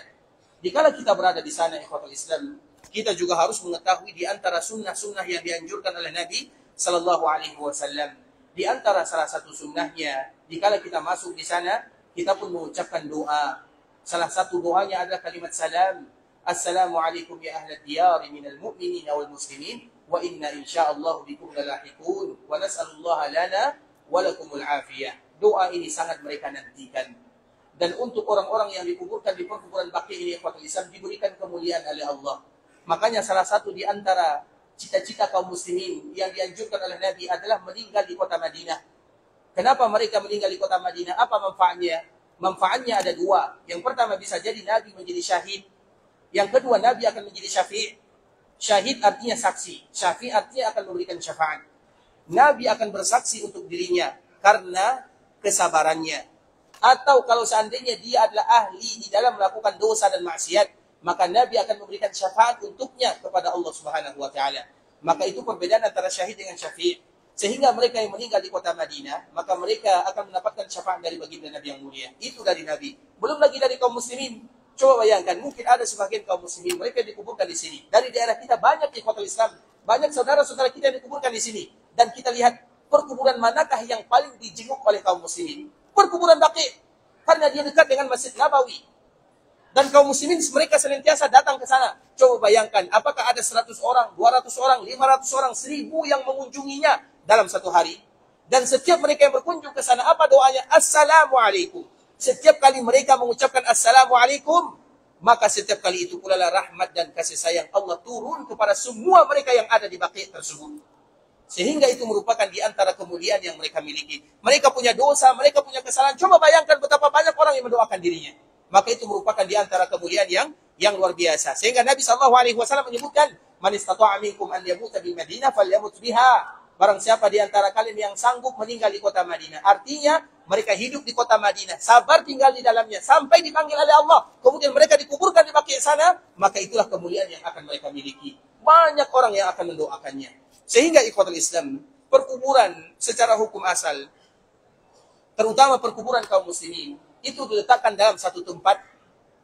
Dikala kita berada di sana ikhwatul Islam, kita juga harus mengetahui di antara sunnah-sunnah yang dianjurkan oleh Nabi sallallahu alaihi wasallam. Di antara salah satu sunnahnya, dikala kita masuk di sana, kita pun mengucapkan doa. Salah satu doanya adalah kalimat salam. Assalamualaikum ya ahla diyari minal mu'minin wal muslimin wa inna insyaallah bikum lalahiqun wa nas'alullaha lana wa lakumul afiyah. Doa ini sangat mereka nantikan. Dan untuk orang-orang yang dikuburkan di perkuburan Baqi ini, ikhwatul Islam, diberikan kemuliaan oleh Allah. Makanya salah satu di antara cita-cita kaum muslimin yang dianjurkan oleh Nabi adalah meninggal di kota Madinah. Kenapa mereka meninggal di kota Madinah? Apa manfaatnya? Manfaatnya ada dua. Yang pertama, bisa jadi Nabi menjadi syahid. Yang kedua, Nabi akan menjadi syafi'. Syahid artinya saksi. Syafi' artinya akan memberikan syafaat. Nabi akan bersaksi untuk dirinya karena kesabarannya. Atau kalau seandainya dia adalah ahli di dalam melakukan dosa dan maksiat, maka Nabi akan memberikan syafaat untuknya kepada Allah Subhanahu wa taala. Maka itu perbedaan antara syahid dengan syafi'. Sehingga mereka yang meninggal di kota Madinah, maka mereka akan mendapatkan syafaat dari baginda Nabi yang mulia. Itu dari Nabi. Belum lagi dari kaum muslimin. Coba bayangkan, mungkin ada sebagian kaum muslimin, mereka dikuburkan di sini. Dari daerah kita banyak di kota Islam, banyak saudara-saudara kita yang dikuburkan di sini. Dan kita lihat perkuburan manakah yang paling dijenguk oleh kaum muslimin? Perkuburan Baqi, karena dia dekat dengan Masjid Nabawi. Dan kaum muslimin mereka senantiasa datang ke sana. Coba bayangkan, apakah ada 100 orang, 200 orang, 500 orang, 1000 yang mengunjunginya dalam satu hari? Dan setiap mereka yang berkunjung ke sana, apa doanya? Assalamualaikum. Setiap kali mereka mengucapkan Assalamualaikum, maka setiap kali itu pula lah rahmat dan kasih sayang Allah turun kepada semua mereka yang ada di Baqi tersebut. Sehingga itu merupakan di antara kemuliaan yang mereka miliki. Mereka punya dosa, mereka punya kesalahan. Coba bayangkan betapa banyak orang yang mendoakan dirinya. Maka itu merupakan di antara kemuliaan yang luar biasa. Sehingga Nabi SAW menyebutkan, Man istata'a minkum an yamuta bil Madinah falyamut biha. Barang siapa di antara kalian yang sanggup meninggal di kota Madinah. Artinya, mereka hidup di kota Madinah, sabar tinggal di dalamnya, sampai dipanggil oleh Allah. Kemudian mereka dikuburkan di Baqi sana, maka itulah kemuliaan yang akan mereka miliki. Banyak orang yang akan mendoakannya. Sehingga ikhwatul Islam, perkuburan secara hukum asal, terutama perkuburan kaum muslimin, itu diletakkan dalam satu tempat.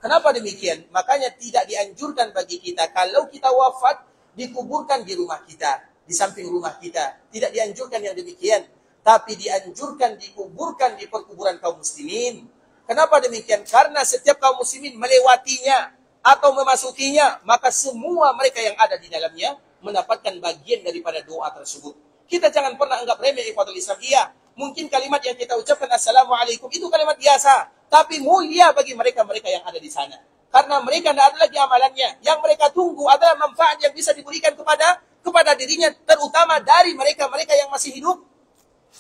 Kenapa demikian? Makanya tidak dianjurkan bagi kita, kalau kita wafat, dikuburkan di rumah kita, di samping rumah kita. Tidak dianjurkan yang demikian. Tapi dianjurkan dikuburkan di perkuburan kaum muslimin. Kenapa demikian? Karena setiap kaum muslimin melewatinya atau memasukinya, maka semua mereka yang ada di dalamnya mendapatkan bagian daripada doa tersebut. Kita jangan pernah anggap remeh ikhwatul Islam. Iya, mungkin kalimat yang kita ucapkan Assalamualaikum itu kalimat biasa, tapi mulia bagi mereka-mereka yang ada di sana. Karena mereka tidak ada lagi amalannya. Yang mereka tunggu adalah manfaat yang bisa diberikan kepada dirinya, terutama dari mereka-mereka yang masih hidup.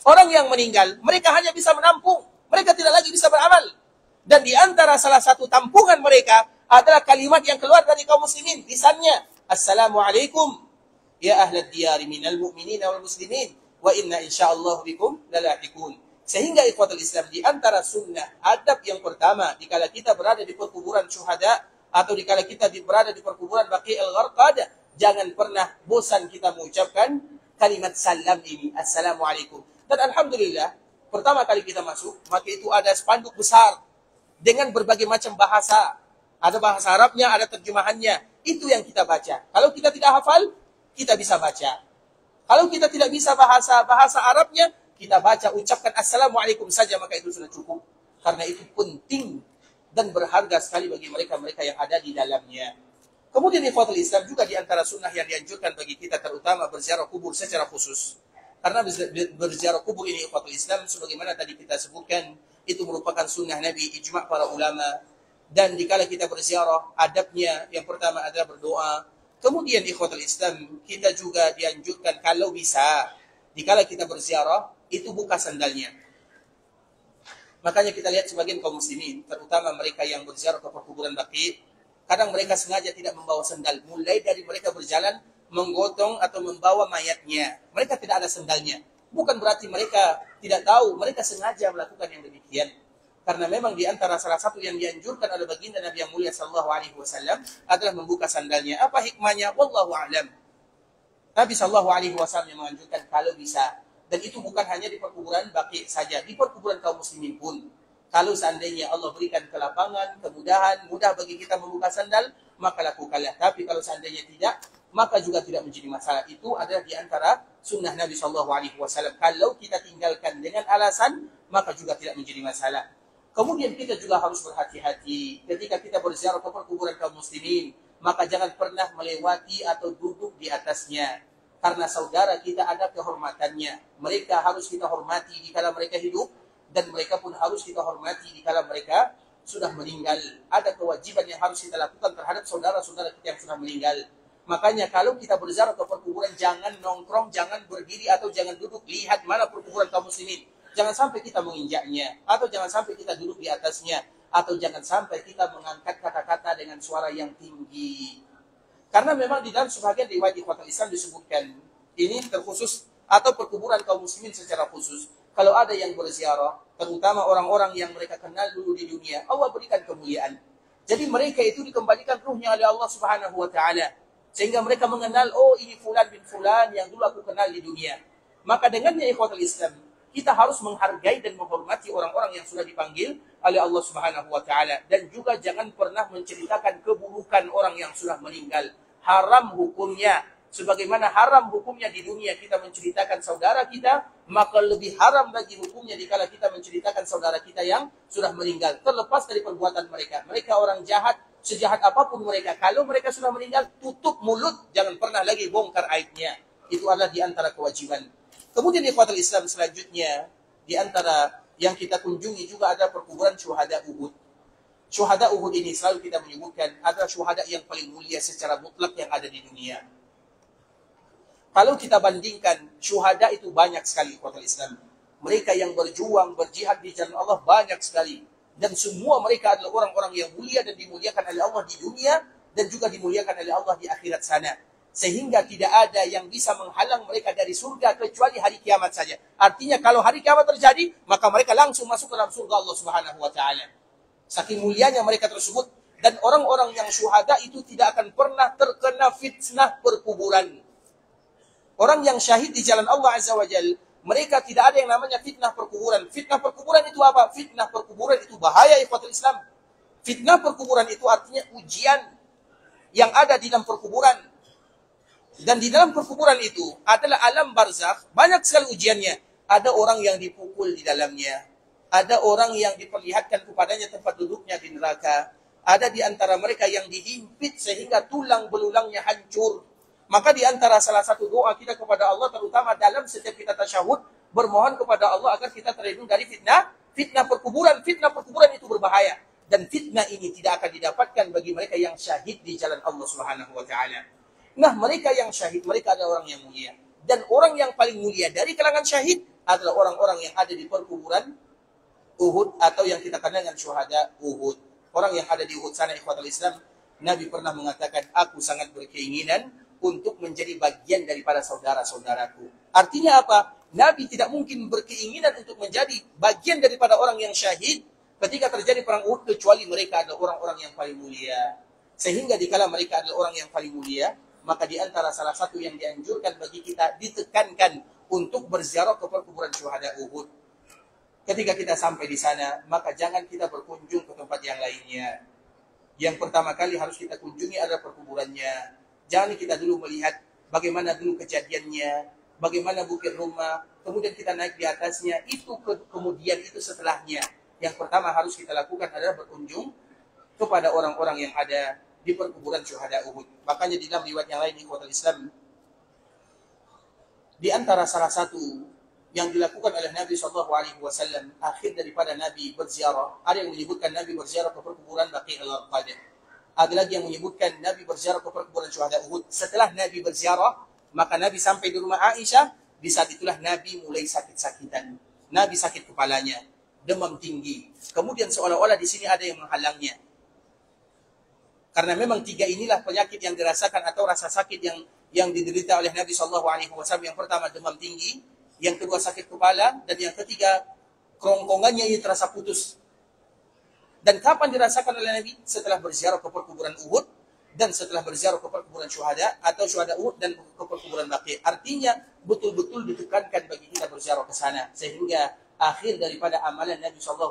Orang yang meninggal, mereka hanya bisa menampung. Mereka tidak lagi bisa beramal. Dan di antara salah satu tampungan mereka adalah kalimat yang keluar dari kaum muslimin. Lisannya, Assalamualaikum ya ahla diyari minal mu'minin wal muslimin wa inna insyaallah bikum lalahiqun. Sehingga ikhwatul Islam, di antara sunnah adab yang pertama dikala kita berada di perkuburan syuhada atau dikala kita berada di perkuburan Baqi al-Gharqad, jangan pernah bosan kita mengucapkan kalimat salam ini, Assalamualaikum. Dan alhamdulillah, pertama kali kita masuk, maka itu ada spanduk besar dengan berbagai macam bahasa. Ada bahasa Arabnya, ada terjemahannya. Itu yang kita baca. Kalau kita tidak hafal, kita bisa baca. Kalau kita tidak bisa bahasa Arabnya, kita baca, ucapkan Assalamualaikum saja, maka itu sudah cukup. Karena itu penting dan berharga sekali bagi mereka-mereka yang ada di dalamnya. Kemudian ikhwatul Islam, juga di antara sunnah yang dianjurkan bagi kita, terutama berziarah kubur secara khusus. Karena berziarah kubur ini ikhwatul Islam, sebagaimana tadi kita sebutkan, itu merupakan sunnah Nabi, ijma' para ulama. Dan dikala kita berziarah, adabnya yang pertama adalah berdoa. Kemudian ikhwatul Islam, kita juga dianjurkan kalau bisa, dikala kita berziarah, itu buka sandalnya. Makanya kita lihat sebagian kaum muslimin, terutama mereka yang berziarah ke perkuburan Baqi, kadang mereka sengaja tidak membawa sandal. Mulai dari mereka berjalan, menggotong atau membawa mayatnya. Mereka tidak ada sandalnya. Bukan berarti mereka tidak tahu, mereka sengaja melakukan yang demikian. Karena memang di antara salah satu yang dianjurkan oleh baginda Nabi yang mulia sallallahu alaihi wasallam adalah membuka sandalnya. Apa hikmahnya? Wallahu a'lam. Nabi sallallahu alaihi wasallam yang menganjurkan kalau bisa. Dan itu bukan hanya di perkuburan Baqi saja, di perkuburan kaum muslimin pun. Kalau seandainya Allah berikan kelapangan, kemudahan, mudah bagi kita membuka sandal, maka lakukanlah. Tapi kalau seandainya tidak, maka juga tidak menjadi masalah. Itu adalah di antara sunnah Nabi SAW. Kalau kita tinggalkan dengan alasan, maka juga tidak menjadi masalah. Kemudian kita juga harus berhati-hati ketika kita berziarah ke perkuburan kaum muslimin. maka jangan pernah melewati atau duduk di atasnya. Karena saudara kita ada kehormatannya. Mereka harus kita hormati di kala mereka hidup, dan mereka pun harus kita hormati di kala mereka sudah meninggal. Ada kewajiban yang harus kita lakukan terhadap saudara-saudara kita yang sudah meninggal. Makanya kalau kita berziarah ke perkuburan, jangan nongkrong, jangan berdiri, atau jangan duduk. Lihat mana perkuburan kaum muslimin. Jangan sampai kita menginjaknya, atau jangan sampai kita duduk di atasnya, atau jangan sampai kita mengangkat kata-kata dengan suara yang tinggi. Karena memang di dalam sebagian riwayat ikhwatul Islam disebutkan, ini terkhusus, atau perkuburan kaum muslimin secara khusus, kalau ada yang berziarah, terutama orang-orang yang mereka kenal dulu di dunia, Allah berikan kemuliaan. Jadi mereka itu dikembalikan ruhnya oleh Allah Subhanahu wa taala, sehingga mereka mengenal, oh ini fulan bin fulan yang dulu aku kenal di dunia. Maka dengannya ikhwatul Islam, kita harus menghargai dan menghormati orang-orang yang sudah dipanggil oleh Allah Subhanahu wa taala, dan juga jangan pernah menceritakan keburukan orang yang sudah meninggal. Haram hukumnya. Sebagaimana haram hukumnya di dunia kita menceritakan saudara kita, maka lebih haram bagi hukumnya dikala kita menceritakan saudara kita yang sudah meninggal. Terlepas dari perbuatan mereka. Mereka orang jahat, sejahat apapun mereka. Kalau mereka sudah meninggal, tutup mulut, jangan pernah lagi bongkar aibnya. Itu adalah di antara kewajiban. Kemudian di ikhwatul Islam selanjutnya, di antara yang kita kunjungi juga ada perkuburan syuhada Uhud. Syuhada Uhud ini selalu kita menyebutkan adalah syuhada yang paling mulia secara mutlak yang ada di dunia. Kalau kita bandingkan, syuhada itu banyak sekali ikhwatul Islam. Mereka yang berjuang, berjihad di jalan Allah banyak sekali. Dan semua mereka adalah orang-orang yang mulia dan dimuliakan oleh Allah di dunia, dan juga dimuliakan oleh Allah di akhirat sana. Sehingga tidak ada yang bisa menghalang mereka dari surga kecuali hari kiamat saja. Artinya kalau hari kiamat terjadi, maka mereka langsung masuk ke dalam surga Allah Subhanahu wa taala. Saking mulianya mereka tersebut. Dan orang-orang yang syuhada itu tidak akan pernah terkena fitnah perkuburan. Orang yang syahid di jalan Allah Azza wa Jal, mereka tidak ada yang namanya fitnah perkuburan. Fitnah perkuburan itu apa? Fitnah perkuburan itu bahaya ikhwatul Islam. Fitnah perkuburan itu artinya ujian yang ada di dalam perkuburan. Dan di dalam perkuburan itu adalah alam barzakh, banyak sekali ujiannya. Ada orang yang dipukul di dalamnya. Ada orang yang diperlihatkan kepadanya tempat duduknya di neraka. Ada di antara mereka yang dihimpit sehingga tulang belulangnya hancur. Maka di antara salah satu doa kita kepada Allah, terutama dalam setiap kita tasyahud, bermohon kepada Allah agar kita terlindung dari fitnah perkuburan. Fitnah perkuburan itu berbahaya. Dan fitnah ini tidak akan didapatkan bagi mereka yang syahid di jalan Allah Subhanahu wa taala. Nah, mereka yang syahid, mereka adalah orang yang mulia. Dan orang yang paling mulia dari kalangan syahid adalah orang-orang yang ada di perkuburan Uhud, atau yang kita kenal dengan syuhada Uhud. Orang yang ada di Uhud sana ikhwatul Islam, Nabi pernah mengatakan, aku sangat berkeinginan untuk menjadi bagian daripada saudara-saudaraku. Artinya apa? Nabi tidak mungkin berkeinginan untuk menjadi bagian daripada orang yang syahid ketika terjadi perang Uhud, kecuali mereka adalah orang-orang yang paling mulia. Sehingga dikala mereka adalah orang yang paling mulia, maka di antara salah satu yang dianjurkan bagi kita, ditekankan untuk berziarah ke perkuburan syuhada Uhud. Ketika kita sampai di sana, maka jangan kita berkunjung ke tempat yang lainnya. Yang pertama kali harus kita kunjungi adalah perkuburannya. Jangan kita dulu melihat bagaimana dulu kejadiannya, bagaimana bukit rumah, kemudian kita naik di atasnya, itu kemudian itu setelahnya. Yang pertama harus kita lakukan adalah berkunjung kepada orang-orang yang ada di perkuburan syuhada Uhud. Makanya di dalam riwayat yang lain ikhwatul Islam, di antara salah satu yang dilakukan oleh Nabi SAW, akhir daripada Nabi berziarah, ada yang menyebutkan Nabi berziarah ke perkuburan Baqi' al-Gharqad. Ada lagi yang menyebutkan Nabi berziarah ke perkuburan syuhada Uhud. Setelah Nabi berziarah, maka Nabi sampai di rumah Aisyah. Di saat itulah Nabi mulai sakit-sakitan. Nabi sakit kepalanya, demam tinggi. Kemudian seolah-olah di sini ada yang menghalangnya. Karena memang tiga inilah penyakit yang dirasakan atau rasa sakit yang diderita oleh Nabi SAW. Yang pertama demam tinggi, yang kedua sakit kepala, dan yang ketiga kerongkongannya ini terasa putus. Dan kapan dirasakan oleh Nabi? Setelah berziarah ke perkuburan Uhud, dan setelah berziarah ke perkuburan syuhada, atau syuhada Uhud, dan ke perkuburan Baqi'. Artinya, betul-betul ditekankan bagi kita berziarah ke sana. Sehingga akhir daripada amalan Nabi SAW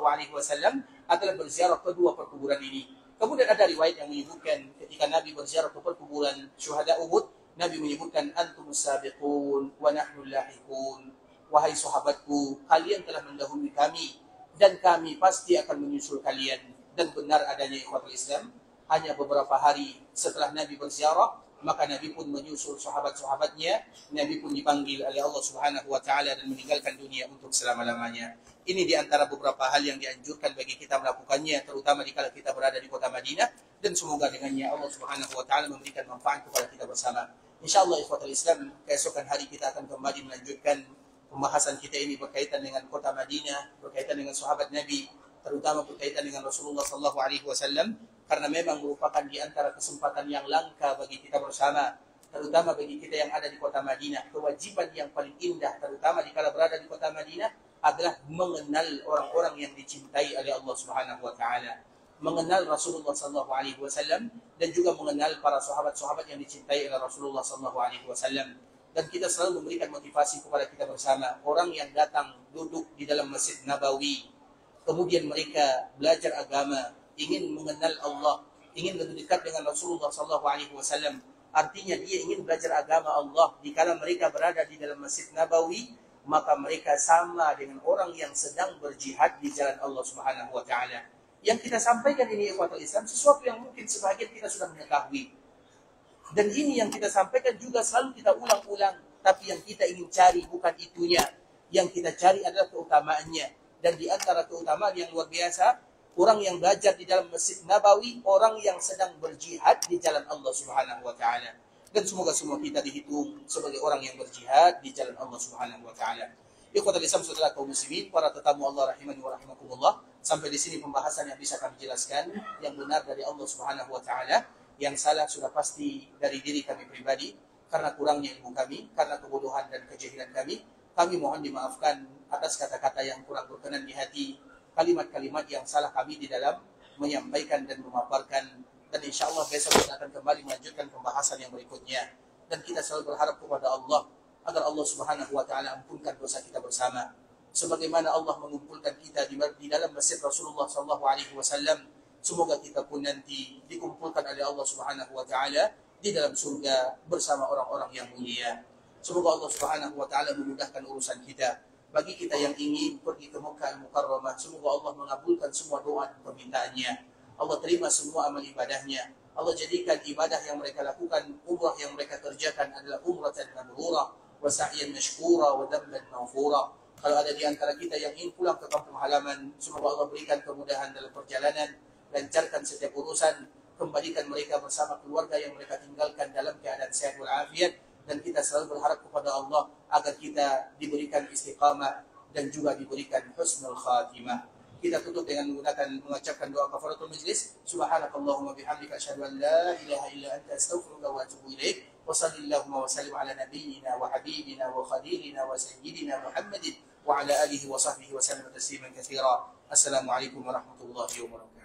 adalah berziarah kedua perkuburan ini. Kemudian ada riwayat yang menyebutkan ketika Nabi berziarah ke perkuburan syuhada Uhud, Nabi menyebutkan, antumus sabiqun wa nahnu lahiqun. Wahai sahabatku, kalian telah mendahului kami, dan kami pasti akan menyusul kalian. Dan benar adanya ikhwatul Islam, hanya beberapa hari setelah Nabi berziarah, maka Nabi pun menyusul sahabat-sahabatnya. Nabi pun dipanggil oleh Allah Subhanahu wa taala dan meninggalkan dunia untuk selama-lamanya. Ini di antara beberapa hal yang dianjurkan bagi kita melakukannya, terutama dikala kita berada di kota Madinah, dan semoga dengannya Allah Subhanahu wa taala memberikan manfaat kepada kita bersama. Insyaallah ikhwatul Islam, keesokan hari kita akan kembali melanjutkan pembahasan kita ini berkaitan dengan kota Madinah, berkaitan dengan sahabat Nabi, terutama berkaitan dengan Rasulullah sallallahu alaihi wasallam, karena memang merupakan di antara kesempatan yang langka bagi kita bersama, terutama bagi kita yang ada di kota Madinah. Kewajiban yang paling indah, terutama dikala berada di kota Madinah, adalah mengenal orang-orang yang dicintai oleh Allah Subhanahu wa taala, mengenal Rasulullah sallallahu alaihi wasallam, dan juga mengenal para sahabat-sahabat yang dicintai oleh Rasulullah sallallahu alaihi wasallam. Dan kita selalu memberikan motivasi kepada kita bersama, orang yang datang duduk di dalam Masjid Nabawi, kemudian mereka belajar agama, ingin mengenal Allah, ingin lebih dekat dengan Rasulullah SAW. Artinya dia ingin belajar agama Allah. Dikala mereka berada di dalam Masjid Nabawi, maka mereka sama dengan orang yang sedang berjihad di jalan Allah Subhanahu wa taala. Yang kita sampaikan ini ikhwatul Islam, sesuatu yang mungkin sebagian kita sudah mengetahui. Dan ini yang kita sampaikan juga selalu kita ulang-ulang, tapi yang kita ingin cari bukan itunya. Yang kita cari adalah keutamaannya. Dan di antara keutamaan yang luar biasa, orang yang belajar di dalam Masjid Nabawi, orang yang sedang berjihad di jalan Allah Subhanahu wa taala. Dan semoga semua kita dihitung sebagai orang yang berjihad di jalan Allah Subhanahu wa taala. Ikhwatul Islam, saudara kaum muslimin, para tetamu Allah rahimani wa rahimakumullah, sampai di sini pembahasan yang bisa kami jelaskan, yang benar dari Allah Subhanahu wa taala, yang salah sudah pasti dari diri kami pribadi, karena kurangnya ilmu kami, karena kebodohan dan kejahilan kami. Kami mohon dimaafkan atas kata-kata yang kurang berkenan di hati, kalimat-kalimat yang salah kami di dalam menyampaikan dan memaparkan. Dan insya Allah besok kita akan kembali melanjutkan pembahasan yang berikutnya. Dan kita selalu berharap kepada Allah agar Allah Subhanahu wa taala ampunkan dosa kita bersama. Sebagaimana Allah mengumpulkan kita di dalam Masjid Rasulullah sallallahu alaihi wasallam, semoga kita pun nanti dikumpulkan oleh Allah Subhanahu wa taala di dalam surga bersama orang-orang yang mulia. Semoga Allah Subhanahu wa taala memudahkan urusan kita. Bagi kita yang ingin pergi ke Mekah Al-Mukarramah, semoga Allah mengabulkan semua doa dan permintaannya. Allah terima semua amal ibadahnya. Allah jadikan ibadah yang mereka lakukan, umrah yang mereka kerjakan adalah umratan mabrurah, wa sa'yan mashkura, wa dhanban maghfura. Kalau ada di antara kita yang ingin pulang ke kampung halaman, semoga Allah berikan kemudahan dalam perjalanan, lancarkan setiap urusan, kembalikan mereka bersama keluarga yang mereka tinggalkan dalam keadaan sehat walafiat. Dan kita selalu berharap kepada Allah agar kita diberikan istiqamah dan juga diberikan husnul khatimah. Kita tutup dengan mengucapkan doa kafaratul majlis. Subhanakallahumma bihamdika asyhadu an la ilaha illa anta astaghfiruka wa atubu ilaik. Wa sallallahu wa sallim ala nabiyyina wa habibina wa khalilina wa sayyidina Muhammadin wa ala alihi wa sahbihi wa sallam tasliman katsira. Assalamualaikum warahmatullahi wabarakatuh.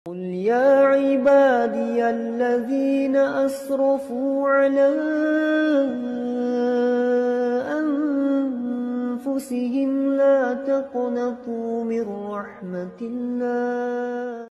قل يا عبادي الذين أسرفوا على أنفسهم لا تقنطوا من رحمة الله